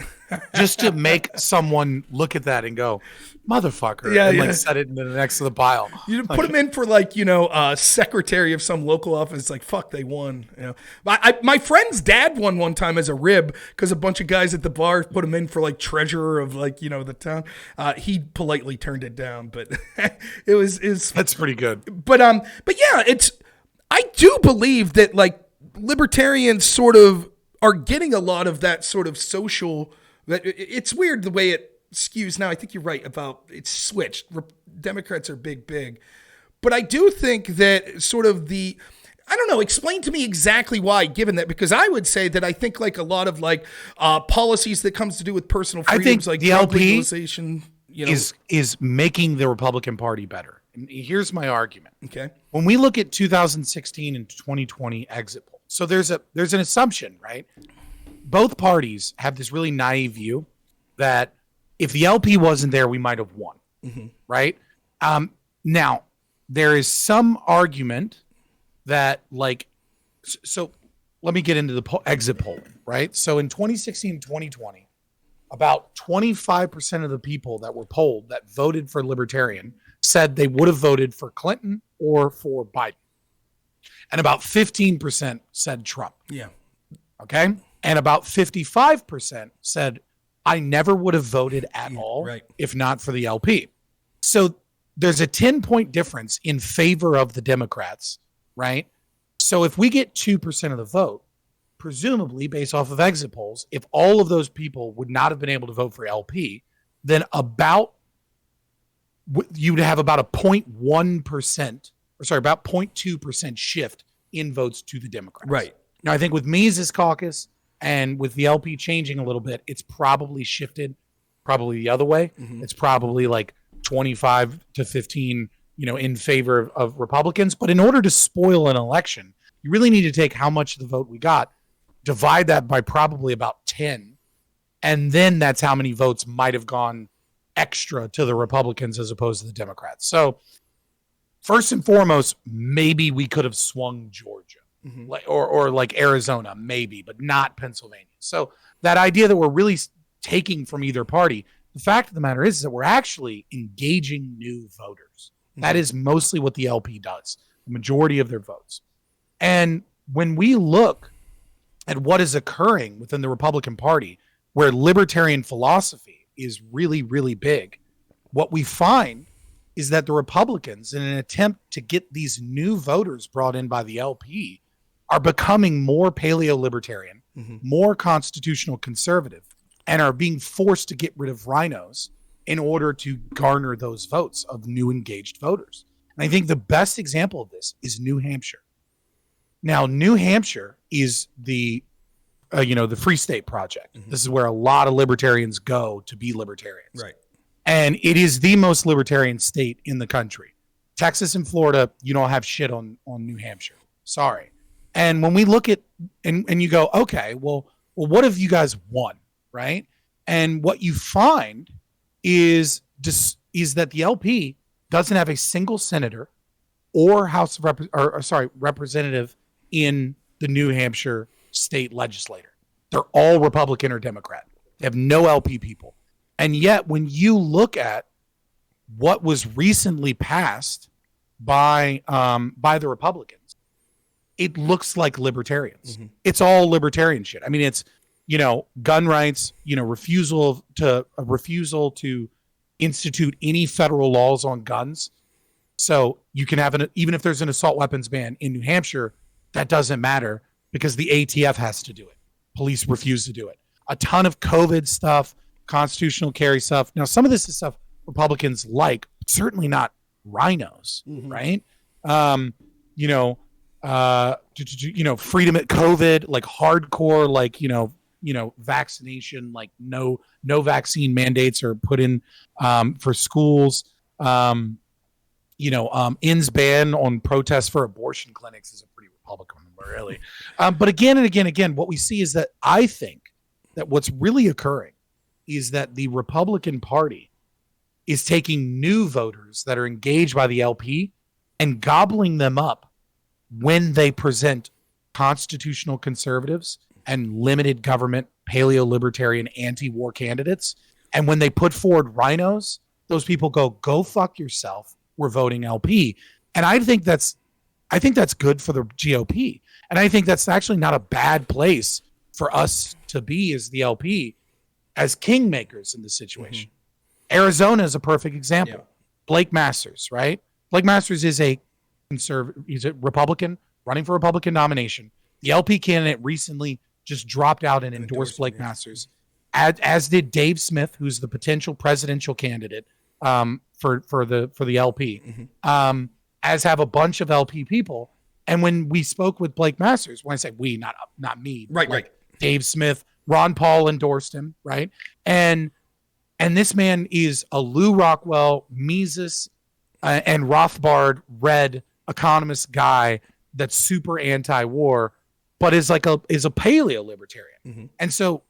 just to make someone look at that and go, motherfucker, and like set it next to the pile. You put him in for like, secretary of some local office. Like, fuck, they won. My friend's dad won one time as a rib because a bunch of guys at the bar put him in for like treasurer of like, the town. He politely turned it down, but it was that's pretty good. But yeah, I do believe that like libertarians sort of are getting a lot of that sort of social. That it's weird the way it skews now. I think you're right about it's switched. Democrats are big, but I do think that sort of I don't know. Explain to me exactly why, given that, because I would say that I think like a lot of like policies that comes to do with personal freedoms, I think like the drug LP legalization, is making the Republican Party better. And here's my argument. Okay. When we look at 2016 and 2020 exit polls, so there's an assumption, right? Both parties have this really naive view that if the LP wasn't there, we might have won, right? Now, there is some argument that like, so let me get into the exit polling, right? So in 2016 and 2020, about 25% of the people that were polled that voted for Libertarian said they would have voted for Clinton or for Biden. And about 15% said Trump. Yeah. Okay. And about 55% said, I never would have voted at all if not for the LP. So there's a 10-point difference in favor of the Democrats, right? So if we get 2% of the vote, presumably based off of exit polls, if all of those people would not have been able to vote for LP, then you would have about a 0.1%, or sorry, about 0.2% shift in votes to the Democrats. Right. Now, I think with Mises caucus and with the LP changing a little bit, it's probably shifted probably the other way. It's probably like 25 to 15, in favor of Republicans. But in order to spoil an election, you really need to take how much of the vote we got, divide that by probably about 10, and then that's how many votes might have gone extra to the Republicans as opposed to the Democrats. So first and foremost, maybe we could have swung Georgia or like Arizona, maybe, but not Pennsylvania. So that idea that we're really taking from either party, the fact of the matter is that we're actually engaging new voters. That is mostly what the LP does, the majority of their votes. And when we look at what is occurring within the Republican Party, where libertarian philosophy is really, really big, what we find is that the Republicans, in an attempt to get these new voters brought in by the LP, are becoming more paleo-libertarian, more constitutional conservative, and are being forced to get rid of rhinos in order to garner those votes of new engaged voters. And I think the best example of this is New Hampshire. Now, New Hampshire is the Free State Project. This is where a lot of libertarians go to be libertarians. Right. And it is the most libertarian state in the country. Texas and Florida, you don't have shit on New Hampshire. Sorry. And when we look at, and you go, okay, well, well, what have you guys won, right? And what you find is that the LP doesn't have a single senator or representative in the New Hampshire state legislature. They're all Republican or Democrat. They have no LP people. And yet, when you look at what was recently passed by the Republicans, it looks like libertarians. Mm-hmm. It's all libertarian shit. I mean, it's, gun rights, refusal to institute any federal laws on guns. So you can have even if there's an assault weapons ban in New Hampshire, that doesn't matter because the ATF has to do it. Police refuse to do it. A ton of COVID stuff, constitutional carry stuff. Now, some of this is stuff Republicans like, but certainly not rhinos, mm-hmm. right? Freedom at COVID, like hardcore, like, vaccination, like no vaccine mandates are put in for schools. Ins ban on protests for abortion clinics is a pretty Republican one, really. But again and again, what we see is that I think that what's really occurring is that the Republican Party is taking new voters that are engaged by the LP and gobbling them up when they present constitutional conservatives and limited government, paleo-libertarian, anti-war candidates. And when they put forward rhinos, those people go fuck yourself. We're voting LP. And I think that's good for the GOP. And I think that's actually not a bad place for us to be as the LP, as kingmakers in this situation. Mm-hmm. Arizona is a perfect example. Yeah. Blake Masters, right? Blake Masters is he's a Republican running for Republican nomination. The LP candidate recently just dropped out and endorsed Blake Masters, as did Dave Smith, who's the potential presidential candidate for the LP, mm-hmm. As have a bunch of LP people. And when we spoke with Blake Masters, when I say we, not me, right. Dave Smith, Ron Paul endorsed him, right? And this man is a Lou Rockwell, Mises, and Rothbard read economist guy that's super anti-war, but is a paleo libertarian. Mm-hmm. And so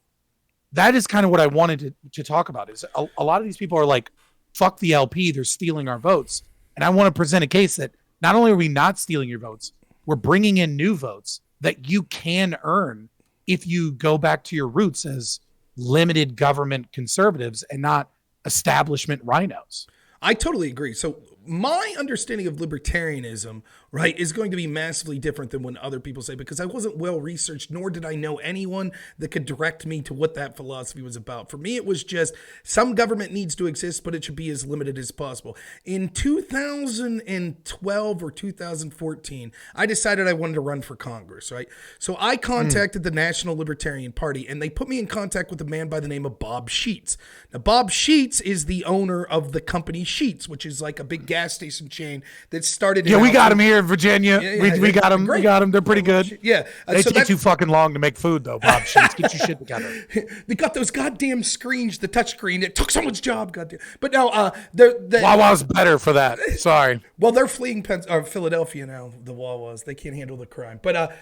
that is kind of what I wanted to talk about. Is a lot of these people are like, fuck the LP, they're stealing our votes. And I want to present a case that not only are we not stealing your votes, we're bringing in new votes that you can earn if you go back to your roots as limited government conservatives and not establishment rhinos. I totally agree. So my understanding of libertarianism, right, is going to be massively different than when other people say, because I wasn't well researched, nor did I know anyone that could direct me to what that philosophy was about. For me, it was just some government needs to exist, but it should be as limited as possible. In 2012 or 2014, I decided I wanted to run for Congress, right? So I contacted the National Libertarian Party, and they put me in contact with a man by the name of Bob Sheets. Now, Bob Sheets is the owner of the company Sheets, which is like a big gas station chain that started. Yeah, we got him here in Virginia. Yeah, we got him. Great. We got him. They're pretty good. Yeah, they take too fucking long to make food though. Bob Sheets, get your shit together. They got those goddamn screens, the touch screen. It took someone's job. Goddamn. But no, Wawa's better for that. Sorry. Well, they're fleeing Philadelphia now. The Wawas, they can't handle the crime. But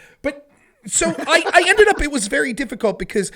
so I ended up. It was very difficult because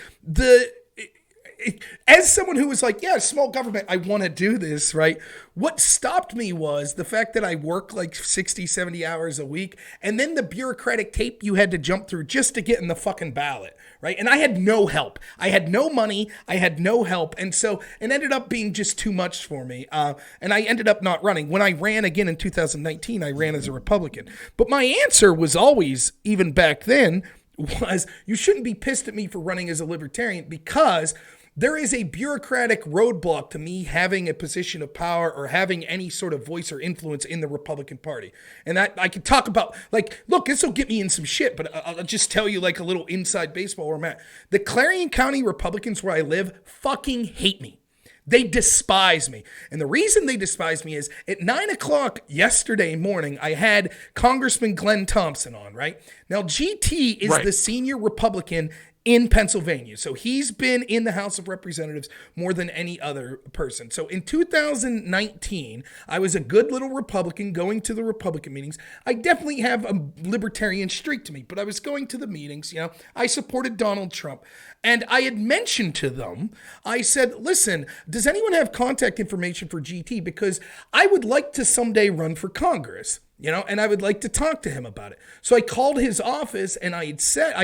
as someone who was like, yeah, small government, I want to do this, right? What stopped me was the fact that I work like 60, 70 hours a week, and then the bureaucratic tape you had to jump through just to get in the fucking ballot, right? And I had no help. I had no money. I had no help. And so it ended up being just too much for me. And I ended up not running. When I ran again in 2019, I ran as a Republican. But my answer was always, even back then, was you shouldn't be pissed at me for running as a libertarian because there is a bureaucratic roadblock to me having a position of power or having any sort of voice or influence in the Republican Party. And I could talk about, like, look, this will get me in some shit, but I'll just tell you like a little inside baseball where I'm at. The Clarion County Republicans where I live fucking hate me. They despise me. And the reason they despise me is at 9:00 yesterday morning, I had Congressman Glenn Thompson on, right? Now, GT is the senior Republican in Pennsylvania. So he's been in the House of Representatives more than any other person. So in 2019, I was a good little Republican going to the Republican meetings. I definitely have a libertarian streak to me, but I was going to the meetings. You know, I supported Donald Trump. And I had mentioned to them, I said, listen, does anyone have contact information for GT? Because I would like to someday run for Congress. You know, and I would like to talk to him about it. So I called his office and I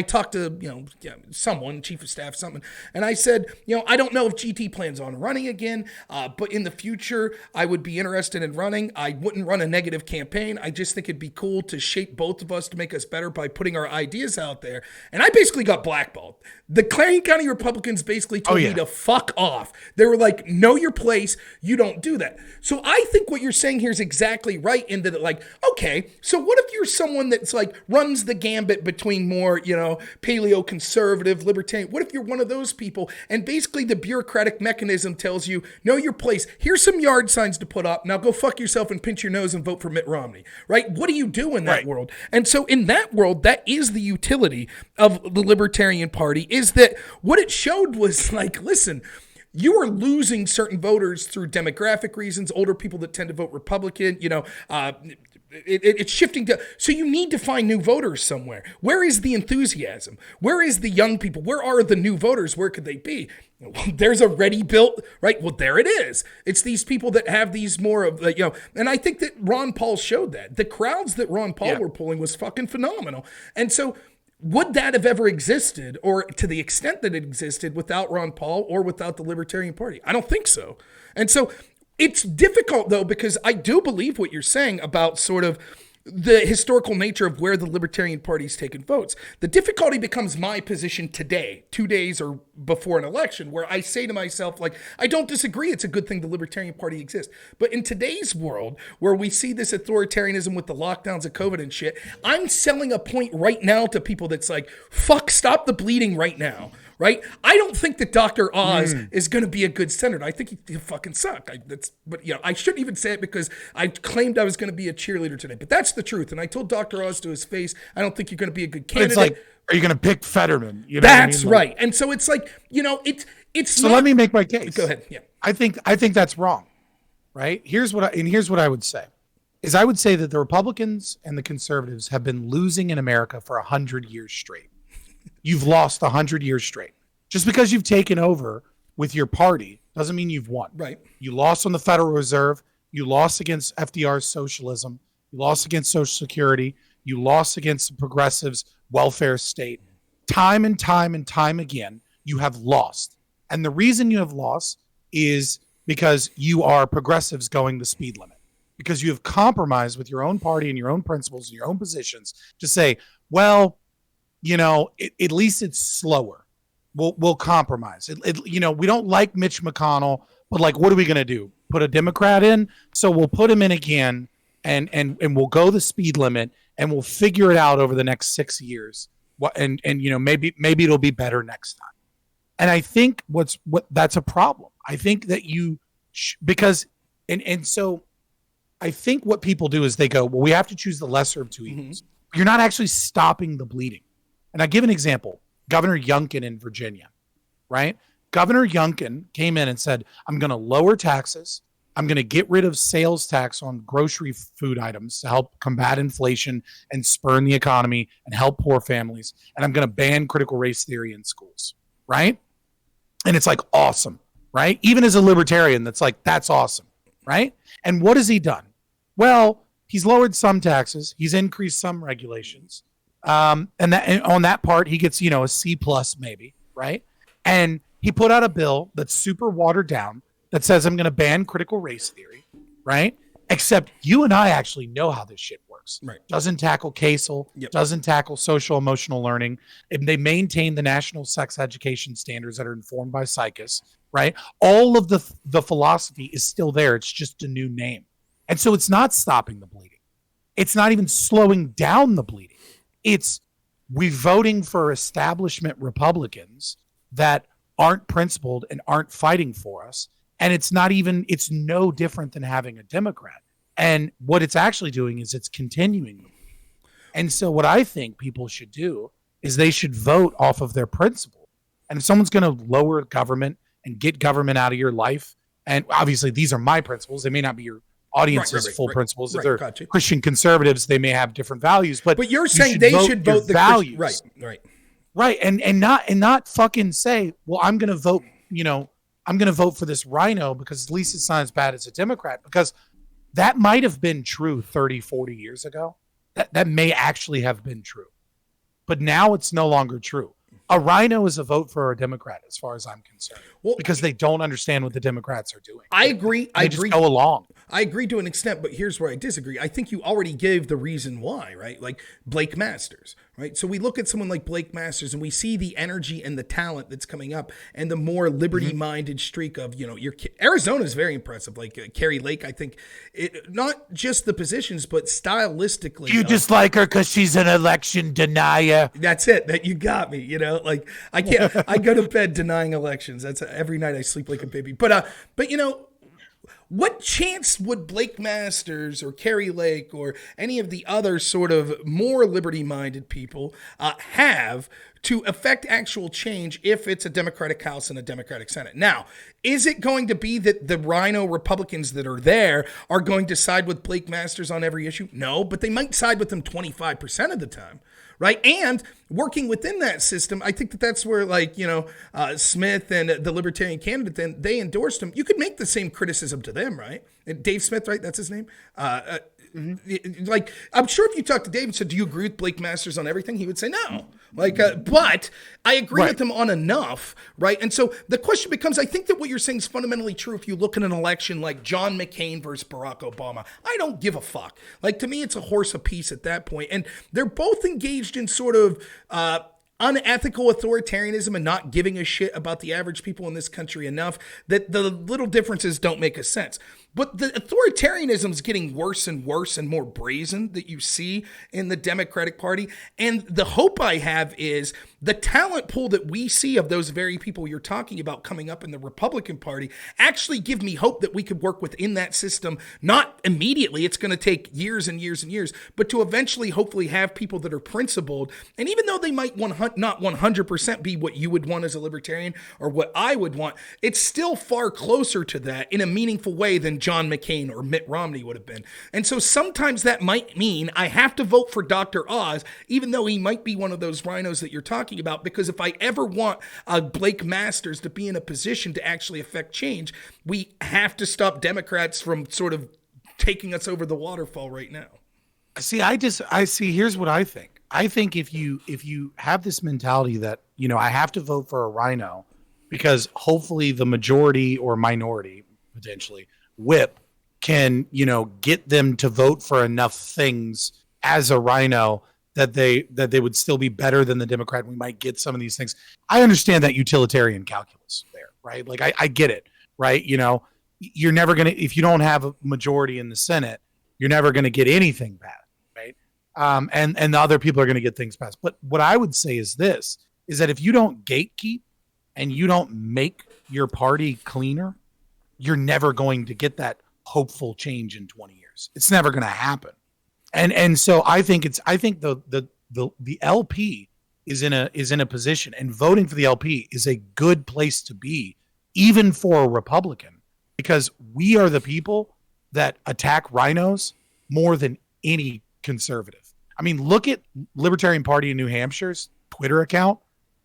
talked to, someone, chief of staff, something. And I said, I don't know if GT plans on running again, but in the future, I would be interested in running. I wouldn't run a negative campaign. I just think it'd be cool to shape both of us to make us better by putting our ideas out there. And I basically got blackballed. The Clarion County Republicans basically told me to fuck off. They were like, know your place. You don't do that. So I think what you're saying here is exactly right in that, like, okay, so what if you're someone that's like runs the gambit between more, paleo conservative, libertarian? What if you're one of those people and basically the bureaucratic mechanism tells you, know your place. Here's some yard signs to put up. Now go fuck yourself and pinch your nose and vote for Mitt Romney, right? What do you do in that world? And so in that world, that is the utility of the Libertarian Party, is that what it showed was like, listen, you are losing certain voters through demographic reasons, older people that tend to vote Republican, it's shifting to, so you need to find new voters somewhere. Where is the enthusiasm? Where is the young people? Where are the new voters? Where could they be? There's a ready built, right? Well, there it is. It's these people that have these more of the, and I think that Ron Paul showed that. The crowds that Ron Paul were pulling was fucking phenomenal. And so would that have ever existed, or to the extent that it existed, without Ron Paul or without the Libertarian Party? I don't think so. And so it's difficult, though, because I do believe what you're saying about sort of the historical nature of where the Libertarian Party's taken votes. The difficulty becomes my position today, 2 days or before an election, where I say to myself, like, I don't disagree. It's a good thing the Libertarian Party exists. But in today's world, where we see this authoritarianism with the lockdowns of COVID and shit, I'm selling a point right now to people that's like, fuck, stop the bleeding right now. Right? I don't think that Dr. Oz is going to be a good senator. I think he'll fucking suck. But I shouldn't even say it because I claimed I was going to be a cheerleader today. But that's the truth. And I told Dr. Oz to his face, I don't think you're going to be a good candidate. It's like, are you going to pick Fetterman? That's right. And so it's like, it's. So let me make my case. Go ahead. Yeah. I think that's wrong. Right? Here's what I would say. I would say that the Republicans and the conservatives have been losing in America for 100 years straight. You've lost 100 years straight. Just because you've taken over with your party doesn't mean you've won. Right. You lost on the Federal Reserve. You lost against FDR's socialism. You lost against Social Security. You lost against the progressives' welfare state. Time and time and time again, you have lost. And the reason you have lost is because you are progressives going the speed limit. Because you have compromised with your own party and your own principles and your own positions to say, well, at least it's slower. We'll compromise. We don't like Mitch McConnell, but like, what are we going to do? Put a Democrat in? So we'll put him in again, and we'll go the speed limit, and we'll figure it out over the next 6 years. Maybe it'll be better next time. And I think that's a problem. I think that so I think what people do is they go, well, we have to choose the lesser of two evils. You're not actually stopping the bleeding. And I give an example. Governor Youngkin in Virginia, right? Governor Youngkin came in and said, I'm going to lower taxes. I'm going to get rid of sales tax on grocery food items to help combat inflation and spurn the economy and help poor families. And I'm going to ban critical race theory in schools, right? And it's like, awesome, right? Even as a libertarian, that's like, that's awesome, right? And what has he done? Well, he's lowered some taxes. He's increased some regulations. And on that part, he gets, a C+ maybe, right? And he put out a bill that's super watered down that says, I'm going to ban critical race theory, right? Except you and I actually know how this shit works. Right. Doesn't tackle CASEL, doesn't tackle social emotional learning. And they maintain the national sex education standards that are informed by psychics, right? All of the philosophy is still there. It's just a new name. And so it's not stopping the bleeding. It's not even slowing down the bleeding. It's we voting for establishment Republicans that aren't principled and aren't fighting for us. And it's no different than having a Democrat. And what it's actually doing is it's continuing. And so what I think people should do is they should vote off of their principle. And if someone's going to lower government and get government out of your life, and obviously these are my principles, they may not be your audience's full principles. If they're Christian conservatives, they may have different values. But you're saying they should vote the values, right, and not fucking say, well, I'm going to vote. I'm going to vote for this rhino because at least it's not as bad as a Democrat, because that might have been true 30, 40 years ago. That may actually have been true. But now it's no longer true. A rhino is a vote for a Democrat, as far as I'm concerned, because they don't understand what the Democrats are doing. I agree. They just go along. I agree to an extent, but here's where I disagree. I think you already gave the reason why, right? Like Blake Masters, right? So we look at someone like Blake Masters and we see the energy and the talent that's coming up and the more liberty-minded streak of, Arizona is very impressive. Like Carrie Lake, I think, not just the positions, but stylistically. You just like her because she's an election denier. That's it. That you got me, Like I can't, I go to bed denying elections. That's every night I sleep like a baby. But what chance would Blake Masters or Carrie Lake or any of the other sort of more liberty-minded people have to affect actual change if it's a Democratic House and a Democratic Senate? Now, is it going to be that the rhino Republicans that are there are going to side with Blake Masters on every issue? No, but they might side with them 25% of the time. Right. And working within that system, I think that's where, Smith and the Libertarian candidate, then they endorsed him. You could make the same criticism to them. Right. And Dave Smith. Right. That's his name. Like, I'm sure if you talk to Dave and said, do you agree with Blake Masters on everything? He would say no. But I agree with him on enough, right? And so the question becomes, I think that what you're saying is fundamentally true if you look at an election like John McCain versus Barack Obama. I don't give a fuck. Like, to me, it's a horse apiece at that point. And they're both engaged in sort of unethical authoritarianism and not giving a shit about the average people in this country enough that the little differences don't make a sense. But the authoritarianism is getting worse and worse and more brazen that you see in the Democratic Party. And the hope I have is the talent pool that we see of those very people you're talking about coming up in the Republican Party actually give me hope that we could work within that system, not immediately. It's going to take years and years and years, but to eventually hopefully have people that are principled. And even though they might not 100% be what you would want as a libertarian or what I would want, it's still far closer to that in a meaningful way than John McCain or Mitt Romney would have been. And so sometimes that might mean I have to vote for Dr. Oz, even though he might be one of those rhinos that you're talking about, because if I ever want Blake Masters to be in a position to actually affect change, we have to stop Democrats from sort of taking us over the waterfall right now. See, here's what I think. I think if you have this mentality that, I have to vote for a rhino because hopefully the majority or minority potentially whip can, get them to vote for enough things as a rhino that they would still be better than the Democrat. We might get some of these things. I understand that utilitarian calculus there, right? Like I get it, right? You're never going to, if you don't have a majority in the Senate, you're never going to get anything passed, right? And the other people are going to get things passed. But what I would say is this, is that if you don't gatekeep and you don't make your party cleaner, you're never going to get that hopeful change in 20 years. It's never going to happen. And so I think the LP is in a position, and voting for the LP is a good place to be, even for a Republican, because we are the people that attack rhinos more than any conservative. I mean, look at Libertarian Party in New Hampshire's Twitter account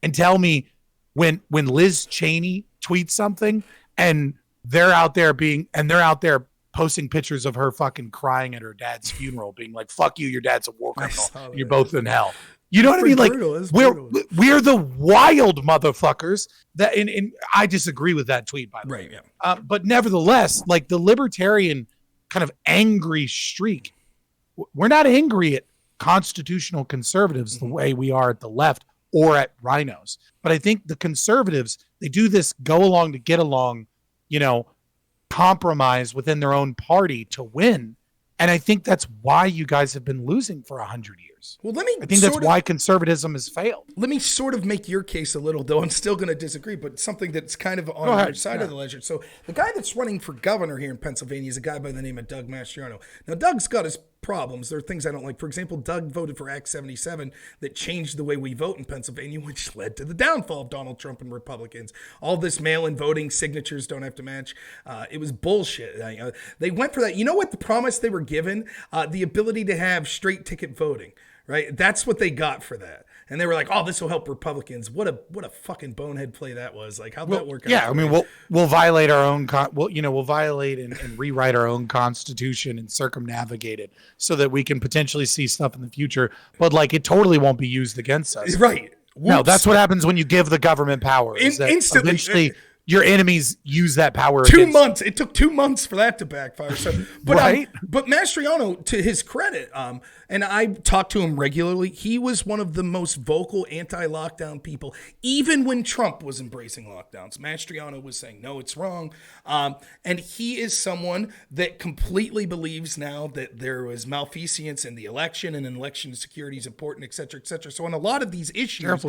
and tell me when Liz Cheney tweets something and they're out there posting pictures of her fucking crying at her dad's funeral, being like, fuck you, your dad's a war criminal, and you're both in hell. You know what I mean? Like, we're the wild motherfuckers that, and I disagree with that tweet, by the way. Yeah. But nevertheless, like the libertarian kind of angry streak, we're not angry at constitutional conservatives the way we are at the left or at rhinos. But I think the conservatives, they do this go along to get along, compromise within their own party to win. And I think that's why you guys have been losing for 100 years. Well, I think that's why conservatism has failed. Let me sort of make your case a little, though I'm still going to disagree, but something that's kind of on the other side of the ledger. So the guy that's running for governor here in Pennsylvania is a guy by the name of Doug Mastriano. Now, Doug's got his problems. There are things I don't like. For example, Doug voted for Act 77 that changed the way we vote in Pennsylvania, which led to the downfall of Donald Trump and Republicans. All this mail-in voting, signatures don't have to match. It was bullshit. They went for that. You know what the promise they were given? The ability to have straight ticket voting. Right? That's what they got for that. And they were like, "Oh, this will help Republicans." What a fucking bonehead play that was. Like, how'd that work out? Yeah, I mean, we'll violate our own we'll violate and rewrite our own constitution and circumnavigate it so that we can potentially see stuff in the future, but like it totally won't be used against us. Right. Whoops. No, that's what happens when you give the government power. Instantly. Eventually your enemies use that power. 2 months. It took 2 months for that to backfire. So, but right? But Mastriano, to his credit, and I talked to him regularly, he was one of the most vocal anti-lockdown people, even when Trump was embracing lockdowns. Mastriano was saying, no, it's wrong. And he is someone that completely believes now that there was malfeasance in the election and election security is important, et cetera, et cetera. So on a lot of these issues,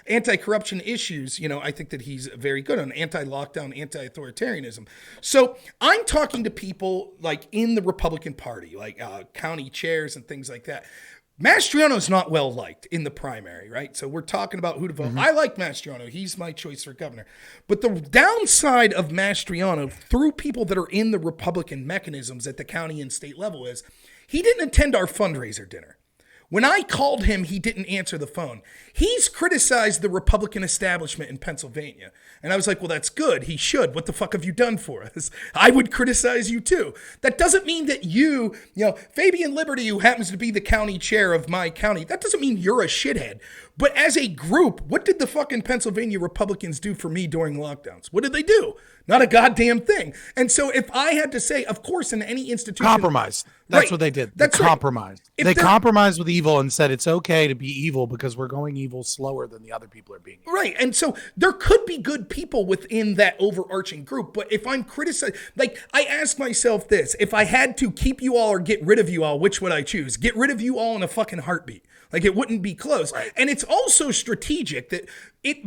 anti-corruption issues, I think that he's very good on anti-lockdown, anti-authoritarianism. So I'm talking to people like in the Republican Party, like county chairs and things like that. Mastriano's not well liked in the primary, right? So we're talking about who to vote. Mm-hmm. I like Mastriano. He's my choice for governor. But the downside of Mastriano through people that are in the Republican mechanisms at the county and state level is he didn't attend our fundraiser dinner. When I called him, he didn't answer the phone. He's criticized the Republican establishment in Pennsylvania. And I was like, well, that's good. He should. What the fuck have you done for us? I would criticize you too. That doesn't mean that you Fabian Liberty, who happens to be the county chair of my county, that doesn't mean you're a shithead. But as a group, what did the fucking Pennsylvania Republicans do for me during lockdowns? What did they do? Not a goddamn thing. And so if I had to say, of course, in any institution... Compromise. That's right, what they did. That's they compromised. Right. They compromised with evil and said it's okay to be evil because we're going evil slower than the other people are being evil. Right. And so there could be good people within that overarching group. But if I'm criticized, like I ask myself this, if I had to keep you all or get rid of you all, which would I choose? Get rid of you all in a fucking heartbeat. Like it wouldn't be close. Right. And it's also strategic that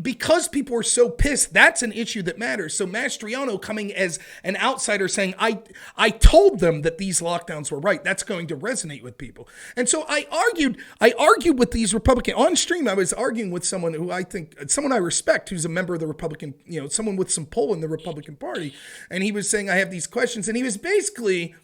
because people are so pissed, that's an issue that matters. So Mastriano coming as an outsider saying, I told them that these lockdowns were right. That's going to resonate with people. And so I argued with these Republicans on stream. I was arguing with someone who someone I respect, who's a member of the Republican, someone with some pull in the Republican Party. And he was saying, I have these questions. And he was basically,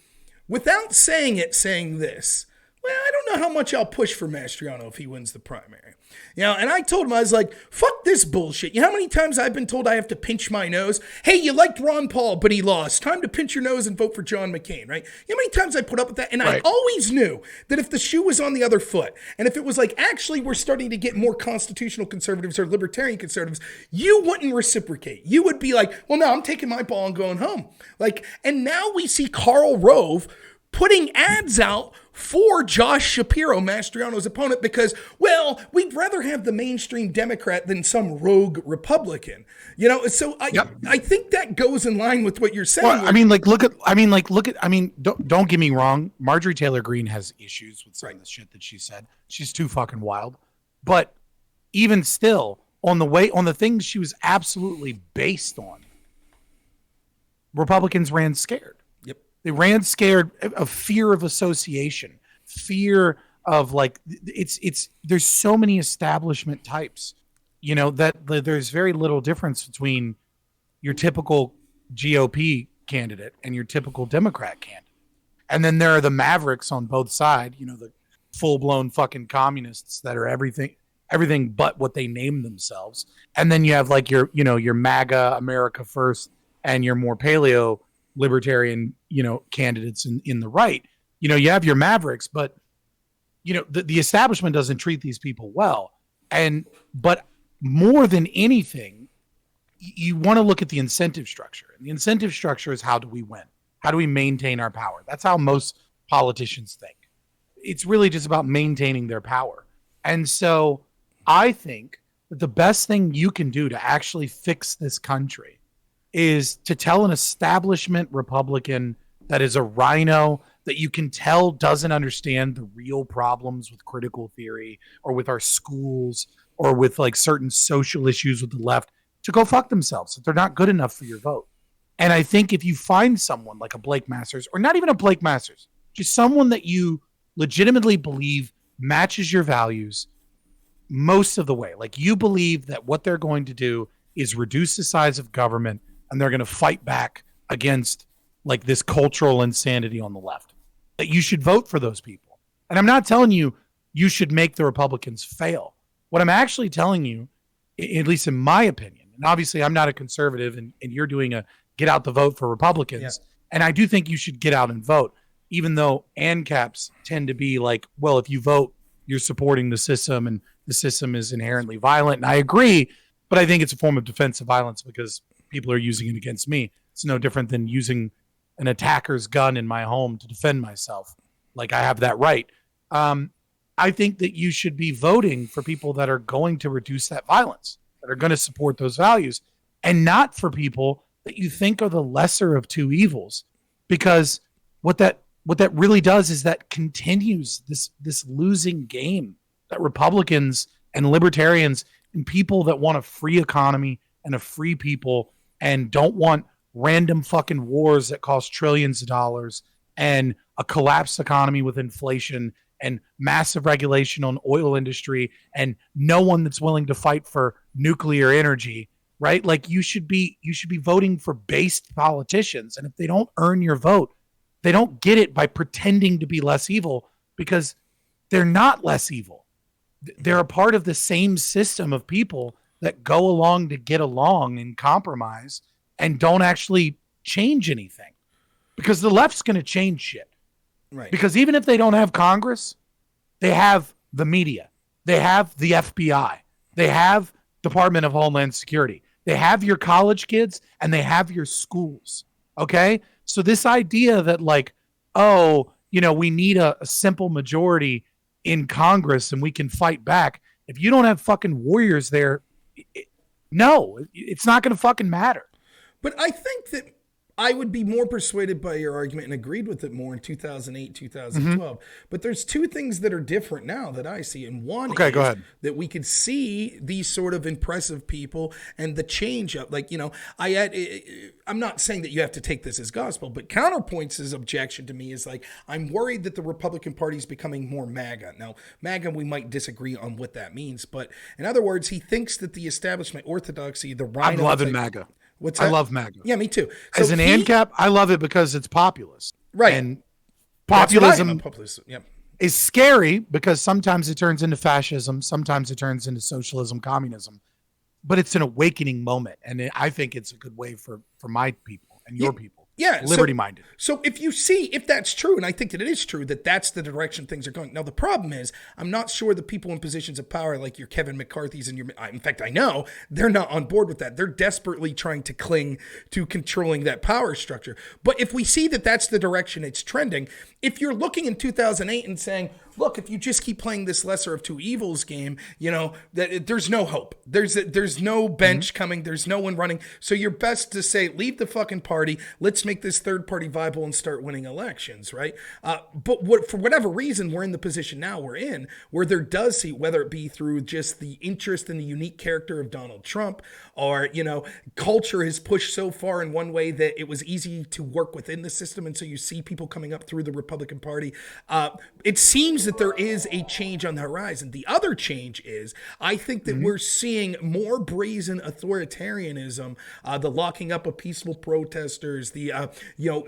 without saying it, saying this. Well, I don't know how much I'll push for Mastriano if he wins the primary. And I told him, I was like, fuck this bullshit. You know how many times I've been told I have to pinch my nose? Hey, you liked Ron Paul, but he lost. Time to pinch your nose and vote for John McCain, right? You know how many times I put up with that? And right. I always knew that if the shoe was on the other foot, and if it was like, actually, we're starting to get more constitutional conservatives or libertarian conservatives, you wouldn't reciprocate. You would be like, well, no, I'm taking my ball and going home. And now we see Karl Rove putting ads out for Josh Shapiro, Mastriano's opponent, because, well, we'd rather have the mainstream Democrat than some rogue Republican. So I think that goes in line with what you're saying. Well, don't get me wrong. Marjorie Taylor Greene has issues with some of the shit that she said. She's too fucking wild. But even still, on the things she was absolutely based on, Republicans ran scared. They ran scared of fear of association, fear of there's so many establishment types, that there's very little difference between your typical GOP candidate and your typical Democrat candidate. And then there are the mavericks on both sides, the full blown fucking communists that are everything but what they name themselves. And then you have your MAGA America First and your more paleo libertarian, candidates in the right. You have your mavericks, but the establishment doesn't treat these people well. But more than anything, you want to look at the incentive structure. And the incentive structure is, how do we win? How do we maintain our power? That's how most politicians think. It's really just about maintaining their power. And so I think that the best thing you can do to actually fix this country is to tell an establishment Republican that is a rhino that you can tell doesn't understand the real problems with critical theory or with our schools or with certain social issues with the left to go fuck themselves, that they're not good enough for your vote. And I think if you find someone like a Blake Masters, or not even a Blake Masters, Just someone that you legitimately believe matches your values most of the way. Like, you believe that what they're going to do is reduce the size of government, and they're going to fight back against like this cultural insanity on the left. That you should vote for those people. And I'm not telling you you should make the Republicans fail. What I'm actually telling you, at least in my opinion, and obviously I'm not a conservative, and you're doing a get out the vote for Republicans. Yeah. And I do think you should get out and vote, even though ANCAPs tend to be like, well, if you vote, you're supporting the system, and the system is inherently violent. And I agree, but I think it's a form of defensive violence because people are using it against me. It's no different than using an attacker's gun in my home to defend myself. Like, I have that right. I think that you should be voting for people that are going to reduce that violence, that are going to support those values, and not for people that you think are the lesser of two evils. Because what that really does is that continues this losing game that Republicans and libertarians and people that want a free economy and a free people and don't want random fucking wars that cost trillions of dollars and a collapsed economy with inflation and massive regulation on oil industry and no one that's willing to fight for nuclear energy, right? Like, you should be voting for based politicians. And if they don't earn your vote, they don't get it by pretending to be less evil, because they're not less evil. They're a part of the same system of people that go along to get along and compromise and don't actually change anything, because the left's going to change shit. Right. Because even if they don't have Congress, they have the media, they have the FBI, they have Department of Homeland Security, they have your college kids, and they have your schools. Okay. So this idea that like, oh, we need a simple majority in Congress and we can fight back. If you don't have fucking warriors there, no, it's not going to fucking matter. But I think that I would be more persuaded by your argument and agreed with it more in 2008, 2012. Mm-hmm. But there's two things that are different now that I see. And one is that we could see these sort of impressive people and the change up. Like, I'm not saying that you have to take this as gospel, but Counterpoints' objection to me is like, I'm worried that the Republican Party is becoming more MAGA. Now, MAGA, we might disagree on what that means. But in other words, he thinks that the establishment orthodoxy, the rhino... I'm loving MAGA. What's that? I love MAGA. Yeah, me too. So as an ANCAP, I love it because it's populist. Right. And populism yeah. is scary because sometimes it turns into fascism, sometimes it turns into socialism, communism. But it's an awakening moment. And I think it's a good way for my people and your people. Yeah, liberty-minded. So if that's true, and I think that it is true, that that's the direction things are going. Now, the problem is, I'm not sure the people in positions of power, like your Kevin McCarthy's and in fact, I know they're not on board with that. They're desperately trying to cling to controlling that power structure. But if we see that that's the direction it's trending, if you're looking in 2008 and saying, look, if you just keep playing this lesser of two evils game, that there's no hope. There's no bench coming. There's no one running. So you're best to say, leave the fucking party. Let's make this third party viable and start winning elections, right? But for whatever reason, we're in the position now we're in, where there does see, whether it be through just the interest in the unique character of Donald Trump, or, culture has pushed so far in one way that it was easy to work within the system. And so you see people coming up through the Republican Party. It seems that there is a change on the horizon. The other change is, I think that we're seeing more brazen authoritarianism, the locking up of peaceful protesters, the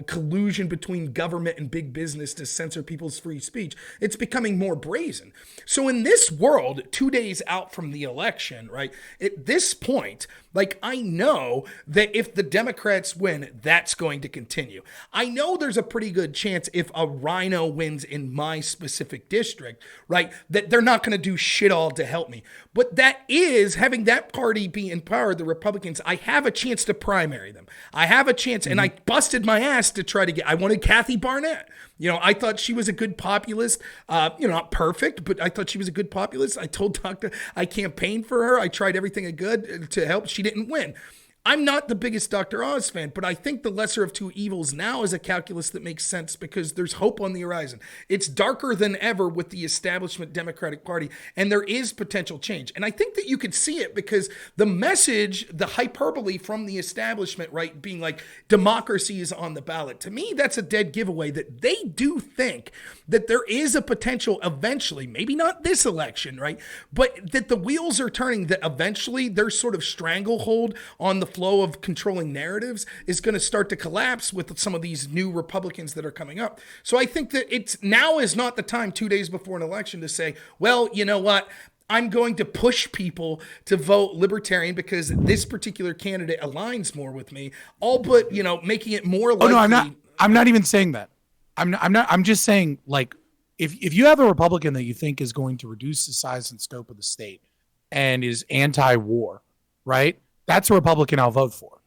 collusion between government and big business to censor people's free speech. It's becoming more brazen. So in this world, 2 days out from the election, right, at this point, like, I know that if the Democrats win, that's going to continue. I know there's a pretty good chance if a rhino wins in my specific district, right, that they're not going to do shit all to help me. But that is, having that party be in power, the Republicans, I have a chance to primary them. I have a chance, and I busted my ass to try to I wanted Kathy Barnett. I thought she was a good populist, not perfect, but I thought she was a good populist. I told Doctor I campaigned for her. I tried everything I could to help. She didn't win. I'm not the biggest Dr. Oz fan, but I think the lesser of two evils now is a calculus that makes sense because there's hope on the horizon. It's darker than ever with the establishment Democratic Party, and there is potential change. And I think that you could see it because the message, the hyperbole from the establishment, right, being like democracy is on the ballot. To me, that's a dead giveaway that they do think that there is a potential eventually, maybe not this election, right, but that the wheels are turning, that eventually their sort of stranglehold on the flow of controlling narratives is going to start to collapse with some of these new Republicans that are coming up. So I think that now is not the time 2 days before an election to say, well, you know what? I'm going to push people to vote Libertarian because this particular candidate aligns more with me. All but, making it more likely. Oh, no, I'm not even saying that. I'm just saying, like, if you have a Republican that you think is going to reduce the size and scope of the state and is anti-war, right? That's a Republican I'll vote for.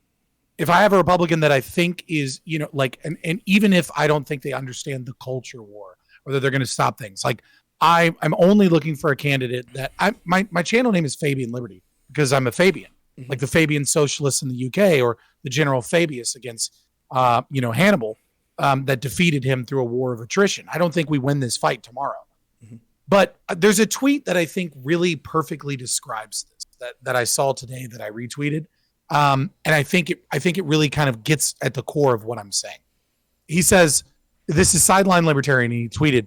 If I have a Republican that I think is, and even if I don't think they understand the culture war or that they're going to stop things, like I'm only looking for a candidate that my channel name is Fabian Liberty because I'm a Fabian, like the Fabian socialists in the UK or the General Fabius against, Hannibal, that defeated him through a war of attrition. I don't think we win this fight tomorrow. But there's a tweet that I think really perfectly describes this that I saw today that I retweeted. And I think it really kind of gets at the core of what I'm saying. He says, this is Sideline Libertarian. He tweeted,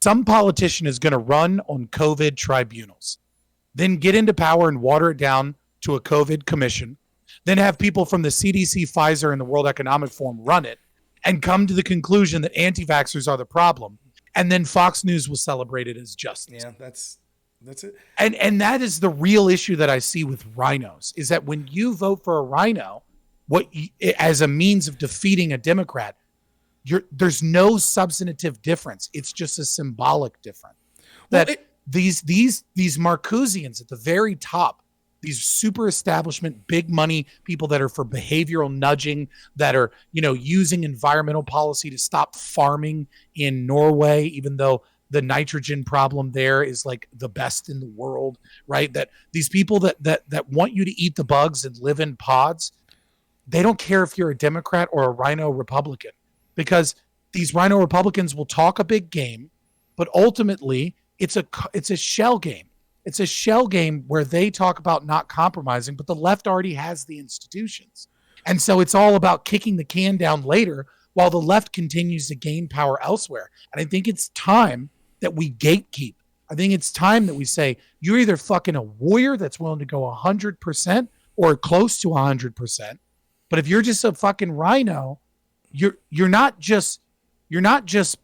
some politician is going to run on COVID tribunals, then get into power and water it down to a COVID commission, then have people from the CDC, Pfizer, and the World Economic Forum run it and come to the conclusion that anti-vaxxers are the problem. And then Fox News will celebrate it as justice. Yeah, that's it. And that is the real issue that I see with rhinos, is that when you vote for a rhino, as a means of defeating a Democrat, there's no substantive difference. It's just a symbolic difference. These Marcusians at the very top, these super establishment, big money people that are for behavioral nudging, that are, using environmental policy to stop farming in Norway, even though the nitrogen problem there is like the best in the world, right? That these people that want you to eat the bugs and live in pods, they don't care if you're a Democrat or a rhino Republican, because these rhino Republicans will talk a big game, but ultimately it's a shell game. It's a shell game where they talk about not compromising, but the left already has the institutions. And so it's all about kicking the can down later while the left continues to gain power elsewhere. And I think it's time that we gatekeep. I think it's time that we say, you're either fucking a warrior that's willing to go 100% or close to 100%. But if you're just a fucking rhino, you're not just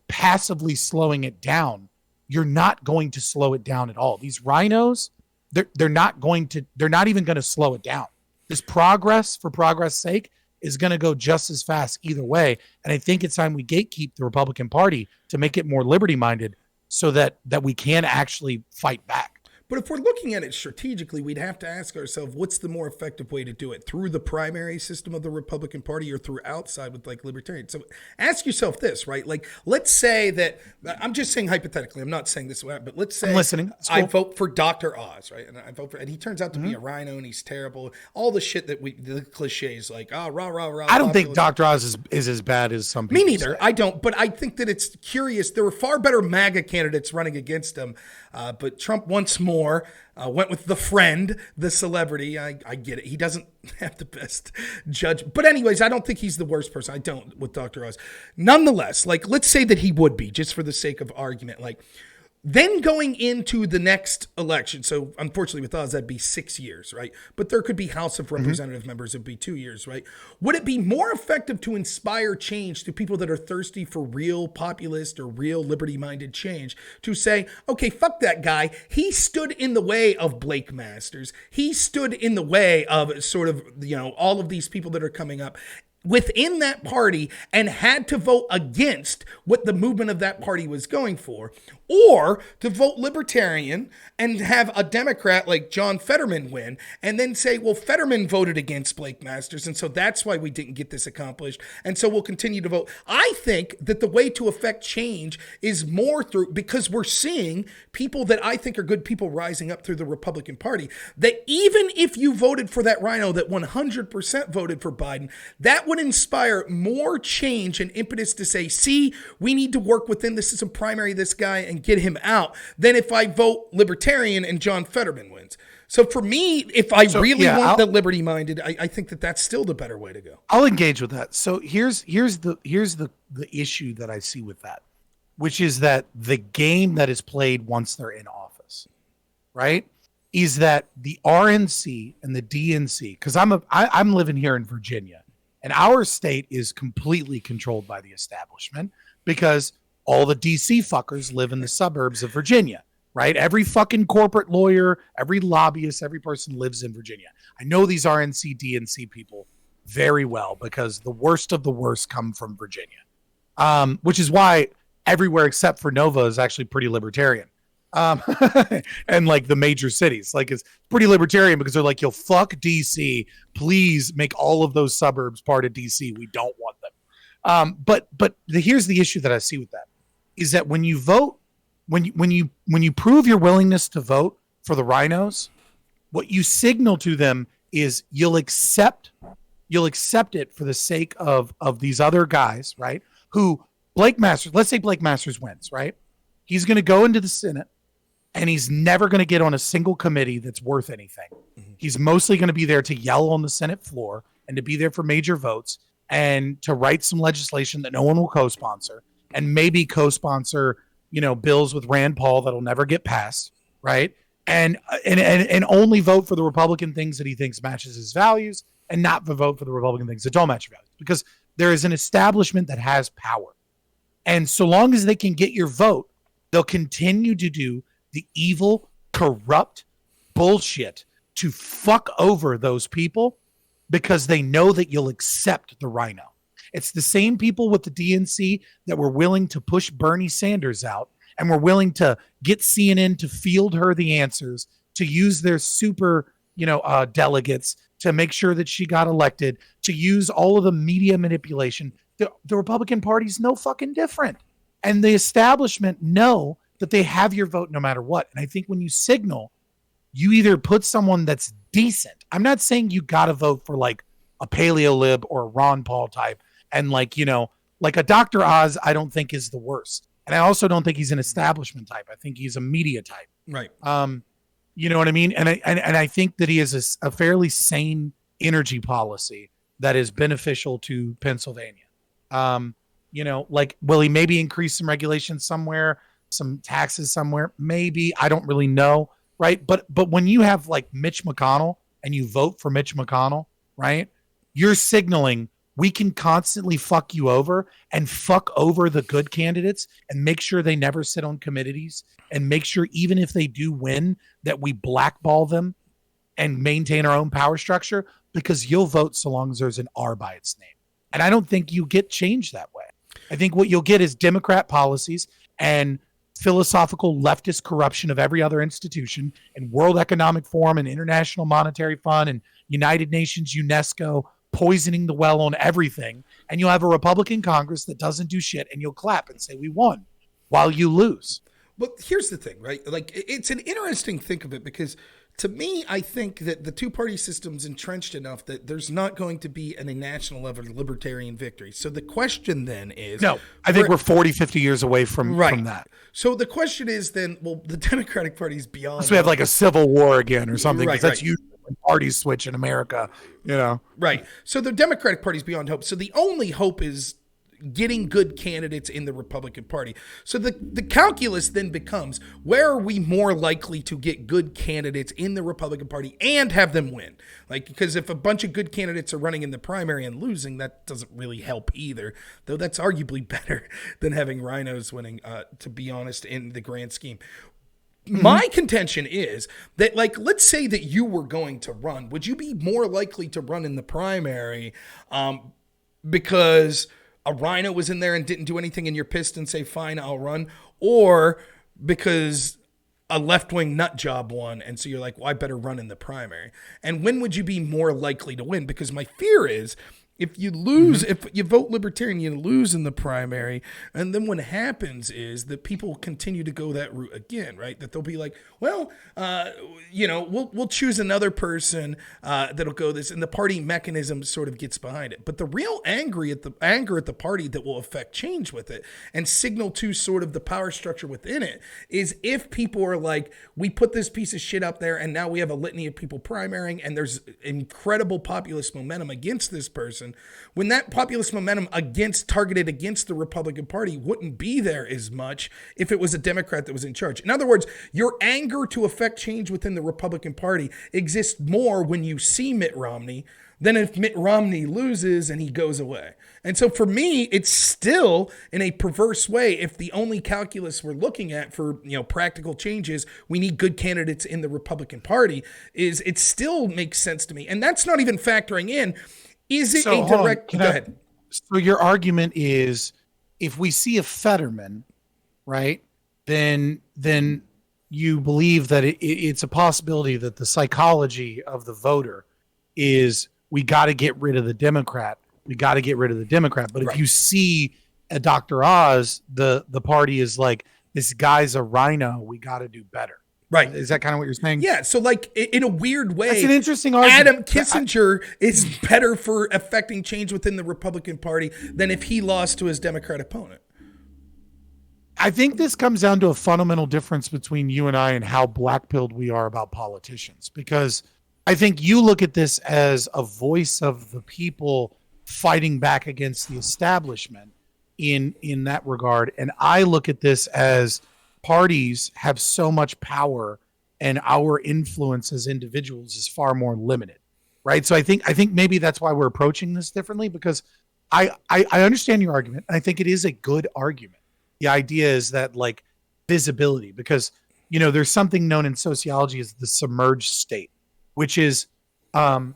passively slowing it down. You're not going to slow it down at all. These rhinos, they're not even going to slow it down. This progress for progress' sake is going to go just as fast either way. And I think it's time we gatekeep the Republican Party to make it more liberty-minded so that we can actually fight back. But if we're looking at it strategically, we'd have to ask ourselves, what's the more effective way to do it? Through the primary system of the Republican Party or through outside with like Libertarian? So ask yourself this, right? Like, let's say that, I'm just saying hypothetically, I'm not saying this way, but let's say I'm listening. I vote for Dr. Oz, right? And he turns out to be a rhino and he's terrible. All the shit that the cliches like, rah, rah, rah. I don't think Dr. Oz is as bad as some people Me neither. say. I don't. But I think that it's curious. There were far better MAGA candidates running against him. But Trump once more went with the friend, the celebrity. I get it. He doesn't have the best judge. But anyways, I don't think he's the worst person. I don't with Dr. Oz. Nonetheless, like, let's say that he would be, just for the sake of argument. Like, then going into the next election, so unfortunately with us, that'd be 6 years, right? But there could be House of Representative members, it'd be 2 years, right? Would it be more effective to inspire change to people that are thirsty for real populist or real liberty-minded change to say, okay, fuck that guy. He stood in the way of Blake Masters. He stood in the way of sort of, all of these people that are coming up. within that party and had to vote against what the movement of that party was going for, or to vote Libertarian and have a Democrat like John Fetterman win and then say, well, Fetterman voted against Blake Masters, and so that's why we didn't get this accomplished, and so we'll continue to vote. I think that the way to affect change is more through, because we're seeing people that I think are good people rising up through the Republican Party, that even if you voted for that rhino that 100% voted for Biden, that would inspire more change and impetus to say, see, we need to work within the system, primary this guy and get him out, than if I vote Libertarian and John Fetterman wins. So for me, if I want the liberty-minded, I think that that's still the better way to go. I'll engage with that. So here's the issue that I see with that, which is that the game that is played once they're in office, right, is that the RNC and the DNC, because I'm living here in Virginia, and our state is completely controlled by the establishment because all the DC fuckers live in the suburbs of Virginia, right? Every fucking corporate lawyer, every lobbyist, every person lives in Virginia. I know these RNC, DNC people very well because the worst of the worst come from Virginia, which is why everywhere except for Nova is actually pretty libertarian. And like the major cities, like it's pretty libertarian because they're like, yo, fuck DC, please make all of those suburbs part of DC. We don't want them. But here's the issue that I see with that is that when you vote, when you prove your willingness to vote for the rhinos, what you signal to them is you'll accept it for the sake of these other guys, right? Who Blake Masters, let's say Blake Masters wins, right? He's going to go into the Senate and he's never going to get on a single committee that's worth anything. Mm-hmm. He's mostly going to be there to yell on the Senate floor and to be there for major votes and to write some legislation that no one will co-sponsor and maybe co-sponsor, bills with Rand Paul that'll never get passed, right? And only vote for the Republican things that he thinks matches his values and not vote for the Republican things that don't match your values, because there is an establishment that has power. And so long as they can get your vote, they'll continue to do the evil, corrupt bullshit to fuck over those people because they know that you'll accept the rhino. It's the same people with the DNC that were willing to push Bernie Sanders out and were willing to get CNN to field her the answers, to use their super, delegates to make sure that she got elected, to use all of the media manipulation. The Republican Party's no fucking different. And the establishment know that they have your vote no matter what. And I think when you signal, you either put someone that's decent. I'm not saying you got to vote for like a paleo lib or a Ron Paul type. And like a Dr. Oz, I don't think is the worst. And I also don't think he's an establishment type. I think he's a media type. Right. You know what I mean? And I think that he has a fairly sane energy policy that is beneficial to Pennsylvania. Will he maybe increase some regulations somewhere, some taxes somewhere? Maybe. I don't really know. Right. But when you have like Mitch McConnell and you vote for Mitch McConnell, right, you're signaling we can constantly fuck you over and fuck over the good candidates and make sure they never sit on committees and make sure even if they do win that we blackball them and maintain our own power structure because you'll vote so long as there's an R by its name. And I don't think you get change that way. I think what you'll get is Democrat policies and philosophical leftist corruption of every other institution and World Economic Forum and International Monetary Fund and United Nations, UNESCO, poisoning the well on everything. And you'll have a Republican Congress that doesn't do shit and you'll clap and say, we won, while you lose. But here's the thing, right? Like, it's an interesting think of it because to me, I think that the two-party system's entrenched enough that there's not going to be at a national level libertarian victory. So the question then is... No, I think we're 40, 50 years away from that. So the question is then, well, the Democratic Party's beyond... So we have like a civil war again or something, because that's usually when parties switch in America, Right. So the Democratic Party's beyond hope. So the only hope is getting good candidates in the Republican Party. So the calculus then becomes, where are we more likely to get good candidates in the Republican Party and have them win? Like, because if a bunch of good candidates are running in the primary and losing, that doesn't really help either, though that's arguably better than having rhinos winning, to be honest, in the grand scheme. Mm-hmm. My contention is that, like, let's say that you were going to run. Would you be more likely to run in the primary because a rhino was in there and didn't do anything and you're pissed and say, fine, I'll run, or because a left-wing nut job won, and so you're like, well, I better run in the primary. And when would you be more likely to win? Because my fear is if you lose, if you vote Libertarian, you lose in the primary, and then what happens is that people continue to go that route again, right? That they'll be like, well, we'll choose another person that'll go this, and the party mechanism sort of gets behind it. But the real anger at the party that will affect change with it and signal to sort of the power structure within it is if people are like, we put this piece of shit up there, and now we have a litany of people primarying, and there's incredible populist momentum against this person. When that populist momentum targeted against the Republican Party wouldn't be there as much if it was a Democrat that was in charge. In other words, your anger to affect change within the Republican Party exists more when you see Mitt Romney than if Mitt Romney loses and he goes away. And so for me, it's still in a perverse way, if the only calculus we're looking at for practical changes, we need good candidates in the Republican Party, is it still makes sense to me. And that's not even factoring in, is it a direct... Go ahead. So your argument is, if we see a Fetterman, right, then you believe that it's a possibility that the psychology of the voter is, we got to get rid of the Democrat. We got to get rid of the Democrat. But if you see a Dr. Oz, the party is like, this guy's a rhino. We got to do better. Right. Is that kind of what you're saying? Yeah. So like in a weird way, that's an interesting argument. Adam Kissinger is better for affecting change within the Republican Party than if he lost to his Democrat opponent. I think this comes down to a fundamental difference between you and I and how black-pilled we are about politicians, because I think you look at this as a voice of the people fighting back against the establishment in that regard. And I look at this as parties have so much power and our influence as individuals is far more limited. Right. So I think maybe that's why we're approaching this differently, because I understand your argument. And I think it is a good argument. The idea is that, like, visibility, because, there's something known in sociology as the submerged state, which is, the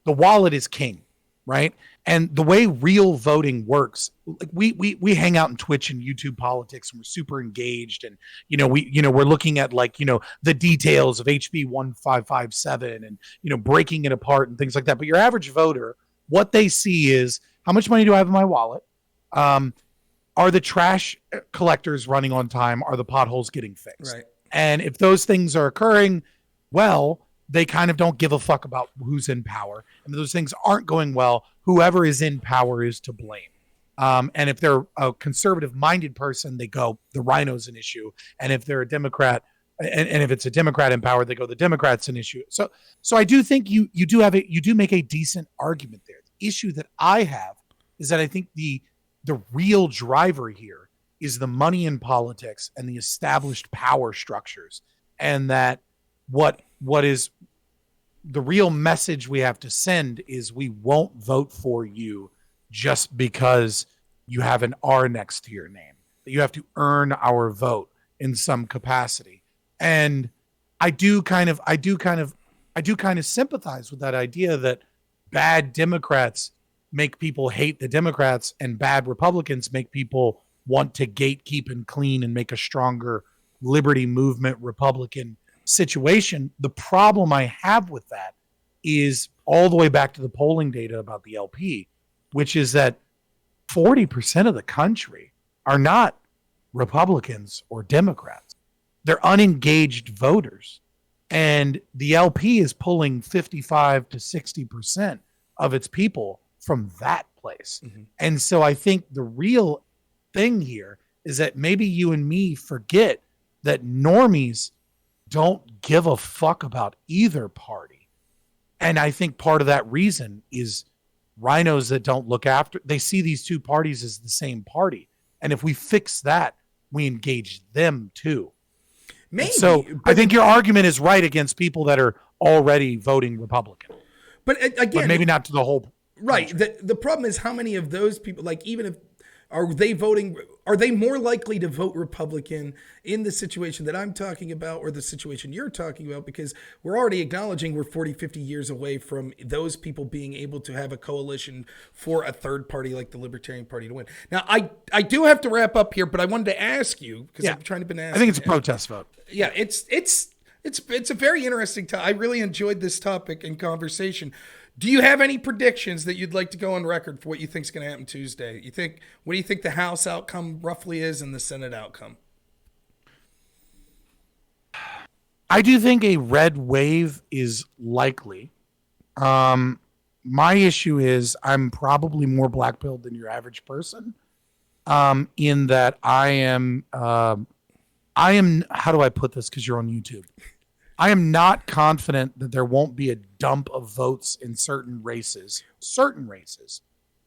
wallet is king, right? And the way real voting works, like we hang out in Twitch and YouTube politics, and we're super engaged, and we're looking at, like, the details of HB 1557 and breaking it apart and things like that. But your average voter, what they see is, how much money do I have in my wallet? Are the trash collectors running on time? Are the potholes getting fixed? Right. And if those things are occurring, well, they kind of don't give a fuck about who's in power. And if those things aren't going well, whoever is in power is to blame. And if they're a conservative-minded person, they go, the rhino's an issue. And if they're a Democrat, and if it's a Democrat in power, they go, the Democrat's an issue. So I do think you do make a decent argument there. The issue that I have is that I think the real driver here is the money in politics and the established power structures. And that what is the real message we have to send is, we won't vote for you just because you have an R next to your name. You have to earn our vote in some capacity. And I do kind of sympathize with that idea that bad Democrats make people hate the Democrats, and bad Republicans make people want to gatekeep and clean and make a stronger liberty movement Republican situation. The problem I have with that is all the way back to the polling data about the LP, which is that 40% of the country are not Republicans or Democrats. They're unengaged voters. And the LP is pulling 55 to 60% of its people from that place. Mm-hmm. And so I think the real thing here is that maybe you and me forget that normies don't give a fuck about either party. And I think part of that reason is rhinos that don't look after, they see these two parties as the same party. And if we fix that, we engage them too. Maybe. And so I think your argument is right against people that are already voting Republican. But again, maybe not to the whole. Right. The problem is how many of those people, like, even if Are they voting? Are they more likely to vote Republican in the situation that I'm talking about or the situation you're talking about? Because we're already acknowledging we're 40, 50 years away from those people being able to have a coalition for a third party like the Libertarian Party to win. Now, I do have to wrap up here, but I wanted to ask you, because I'm trying to be asking. I think it's a protest vote. Yeah, it's a very interesting topic. I really enjoyed this topic and conversation. Do you have any predictions that you'd like to go on record for what you think is going to happen Tuesday? What do you think the House outcome roughly is and the Senate outcome? I do think a red wave is likely. My issue is I'm probably more black-pilled than your average person. In that I am, how do I put this? Because you're on YouTube. I am not confident that there won't be a dump of votes in certain races,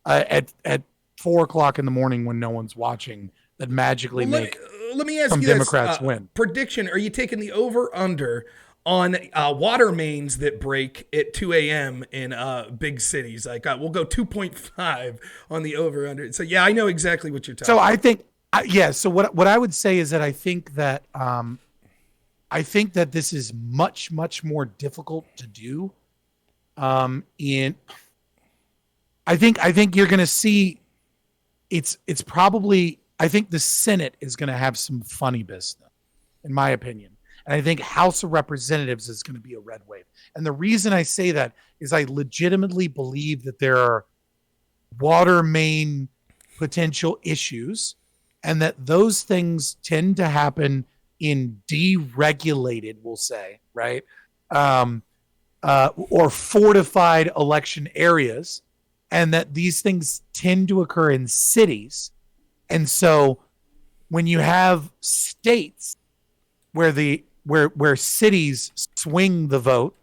at 4:00 in the morning when no one's watching that magically make let me ask some you Democrats this, win. Prediction: are you taking the over/under on water mains that break at 2 a.m. in big cities? Like we'll go 2.5 on the over/under. So yeah, I know exactly what you're talking about. I think, So what I would say is that I think that this is much, much more difficult to do. I think you're going to see it's probably, I think the Senate is going to have some funny business, in my opinion. And I think House of Representatives is going to be a red wave. And the reason I say that is I legitimately believe that there are water main potential issues and that those things tend to happen in deregulated, we'll say, right? Or fortified election areas, and that these things tend to occur in cities. And so when you have states where cities swing the vote,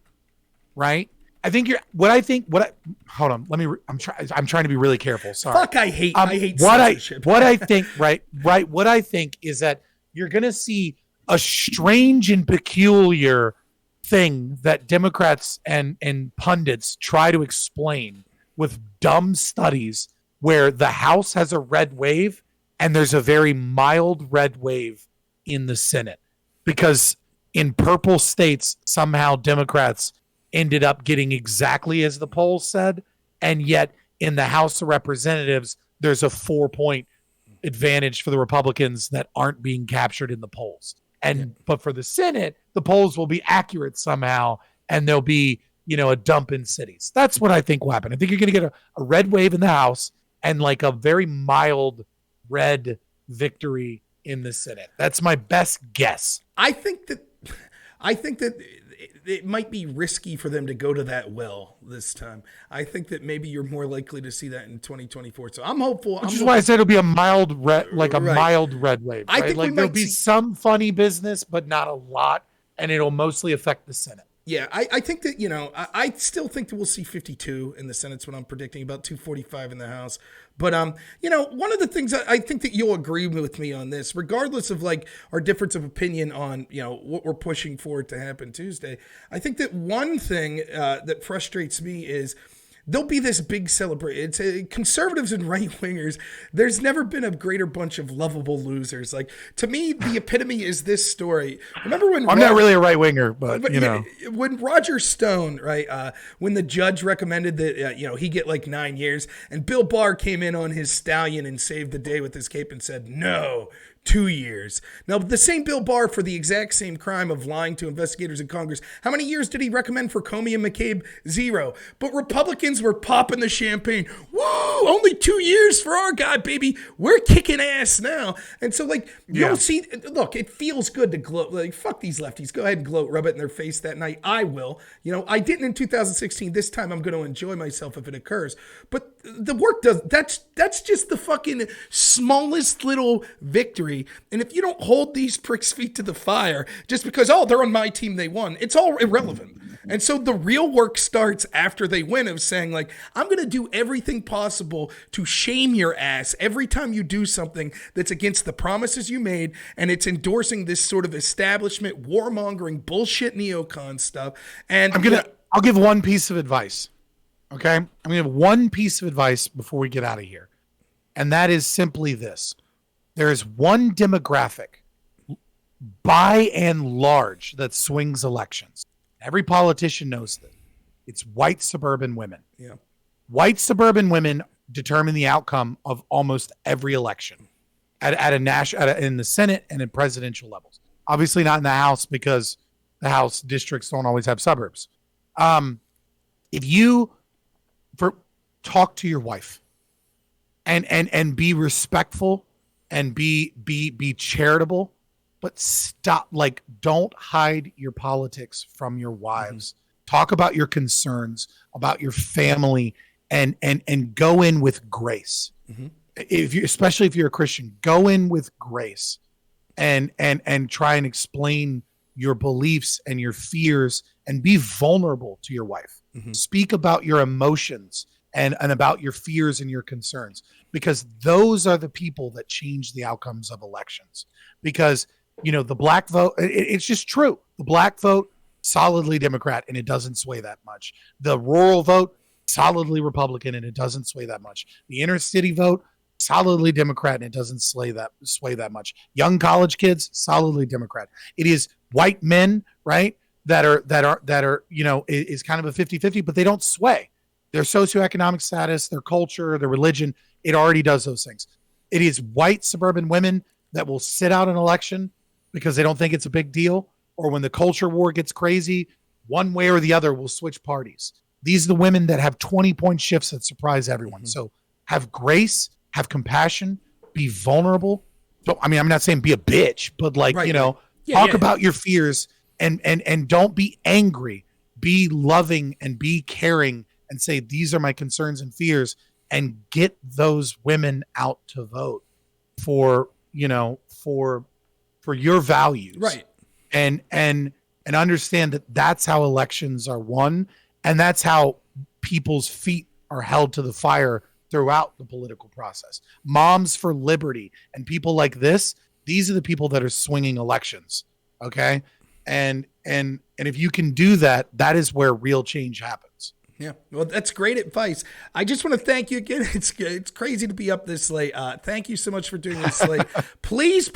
right? Hold on, I'm trying to be really careful. Sorry. Fuck, I hate censorship. What I think is that you're going to see a strange and peculiar thing that Democrats and pundits try to explain with dumb studies where the House has a red wave and there's a very mild red wave in the Senate. Because in purple states, somehow Democrats ended up getting exactly as the polls said, and yet in the House of Representatives, there's a 4-point advantage for the Republicans that aren't being captured in the polls. But for the Senate, the polls will be accurate somehow, and there'll be, a dump in cities. That's what I think will happen. I think you're going to get a red wave in the House and like a very mild red victory in the Senate. That's my best guess. I think that it might be risky for them to go to that well this time. I think that maybe you're more likely to see that in 2024. So I'm hopeful. Which is why I said it'll be a mild red, mild red wave. Right? I think there'll be some funny business, but not a lot, and it'll mostly affect the Senate. Yeah, I think that, I still think that we'll see 52 in the Senate's what I'm predicting, about 245 in the House. But, one of the things I think that you'll agree with me on this, regardless of like our difference of opinion on, what we're pushing for to happen Tuesday, I think that one thing that frustrates me is there'll be this big celebration. It's conservatives and right wingers. There's never been a greater bunch of lovable losers. Like, to me, the epitome is this story. Remember when I'm not really a right winger, but when Roger Stone, right, when the judge recommended that he get like 9 years, and Bill Barr came in on his stallion and saved the day with his cape and said no. 2 years. Now, the same Bill Barr, for the exact same crime of lying to investigators in Congress, how many years did he recommend for Comey and McCabe? 0. But Republicans were popping the champagne. Woo! Only 2 years for our guy, baby. We're kicking ass now. And so, you'll see, look, it feels good to gloat. Like, fuck these lefties. Go ahead and gloat. Rub it in their face that night. I will. I didn't in 2016. This time I'm going to enjoy myself if it occurs. But the work does, that's just the fucking smallest little victory. And if you don't hold these pricks' feet to the fire just because, they're on my team, they won, it's all irrelevant. And so the real work starts after they win, of saying, I'm going to do everything possible to shame your ass every time you do something that's against the promises you made, and it's endorsing this sort of establishment, warmongering, bullshit neocon stuff. And I'll give one piece of advice. Okay? I'm going to give one piece of advice before we get out of here. And that is simply this. There is one demographic by and large that swings elections. Every politician knows that. It's white suburban women. Yeah. White suburban women determine the outcome of almost every election in the Senate and in presidential levels. Obviously not in the House because the House districts don't always have suburbs. If you talk to your wife and be respectful and be charitable, but stop, like, don't hide your politics from your wives. Talk about your concerns, about your family, and go in with grace. Especially if you're a Christian, go in with grace and try and explain your beliefs and your fears and be vulnerable to your wife. Speak about your emotions and about your fears and your concerns, because those are the people that change the outcomes of elections. Because, the black vote, it's just true. The black vote, solidly Democrat, and it doesn't sway that much. The rural vote, solidly Republican, and it doesn't sway that much. The inner city vote, solidly Democrat, and it doesn't sway that much. Young college kids, solidly Democrat. It is white men, right, that are is kind of a 50-50, but they don't sway. Their socioeconomic status, their culture, their religion, it already does those things. It is white suburban women that will sit out an election because they don't think it's a big deal, or when the culture war gets crazy, one way or the other will switch parties. These are the women that have 20-point shifts that surprise everyone. So have grace, have compassion, be vulnerable. So, I mean, I'm not saying be a bitch, but talk about your fears and don't be angry. Be loving and be caring and say, these are my concerns and fears, and get those women out to vote for your values. Right. And understand that that's how elections are won. And that's how people's feet are held to the fire throughout the political process. Moms for Liberty and people like this, these are the people that are swinging elections. Okay. And if you can do that, that is where real change happens. Yeah, well, that's great advice. I just want to thank you again. It's crazy to be up this late. Thank you so much for doing this late. Please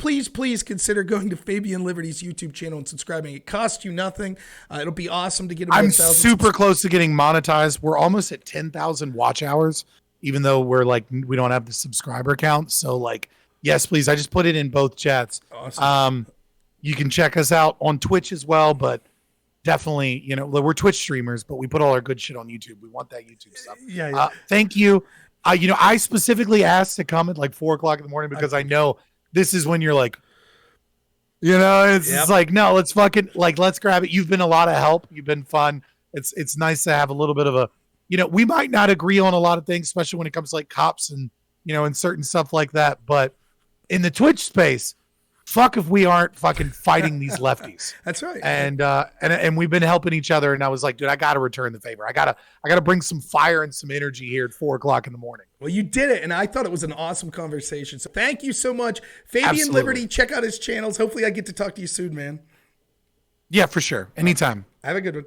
consider going to Fabian Liberty's YouTube channel and subscribing. It costs you nothing. It'll be awesome to get. I'm super close to getting monetized. We're almost at 10,000 watch hours, even though we don't have the subscriber count. So yes, please. I just put it in both chats. Awesome. You can check us out on Twitch as well, but definitely, we're Twitch streamers, but we put all our good shit on YouTube. We want that YouTube stuff. Yeah. Thank you. I specifically asked to come at 4:00 in the morning because I know this is when you're it's like, no, let's fucking let's grab it. You've been a lot of help. You've been fun. It's nice to have a little bit of a, we might not agree on a lot of things, especially when it comes to cops and, and certain stuff like that. But in the Twitch space, fuck if we aren't fucking fighting these lefties. That's right. And we've been helping each other. And I was like, dude, I got to return the favor. I gotta bring some fire and some energy here at 4:00 in the morning. Well, you did it. And I thought it was an awesome conversation. So thank you so much. Fabian Absolutely. Liberty, check out his channels. Hopefully I get to talk to you soon, man. Yeah, for sure. Anytime. Have a good one.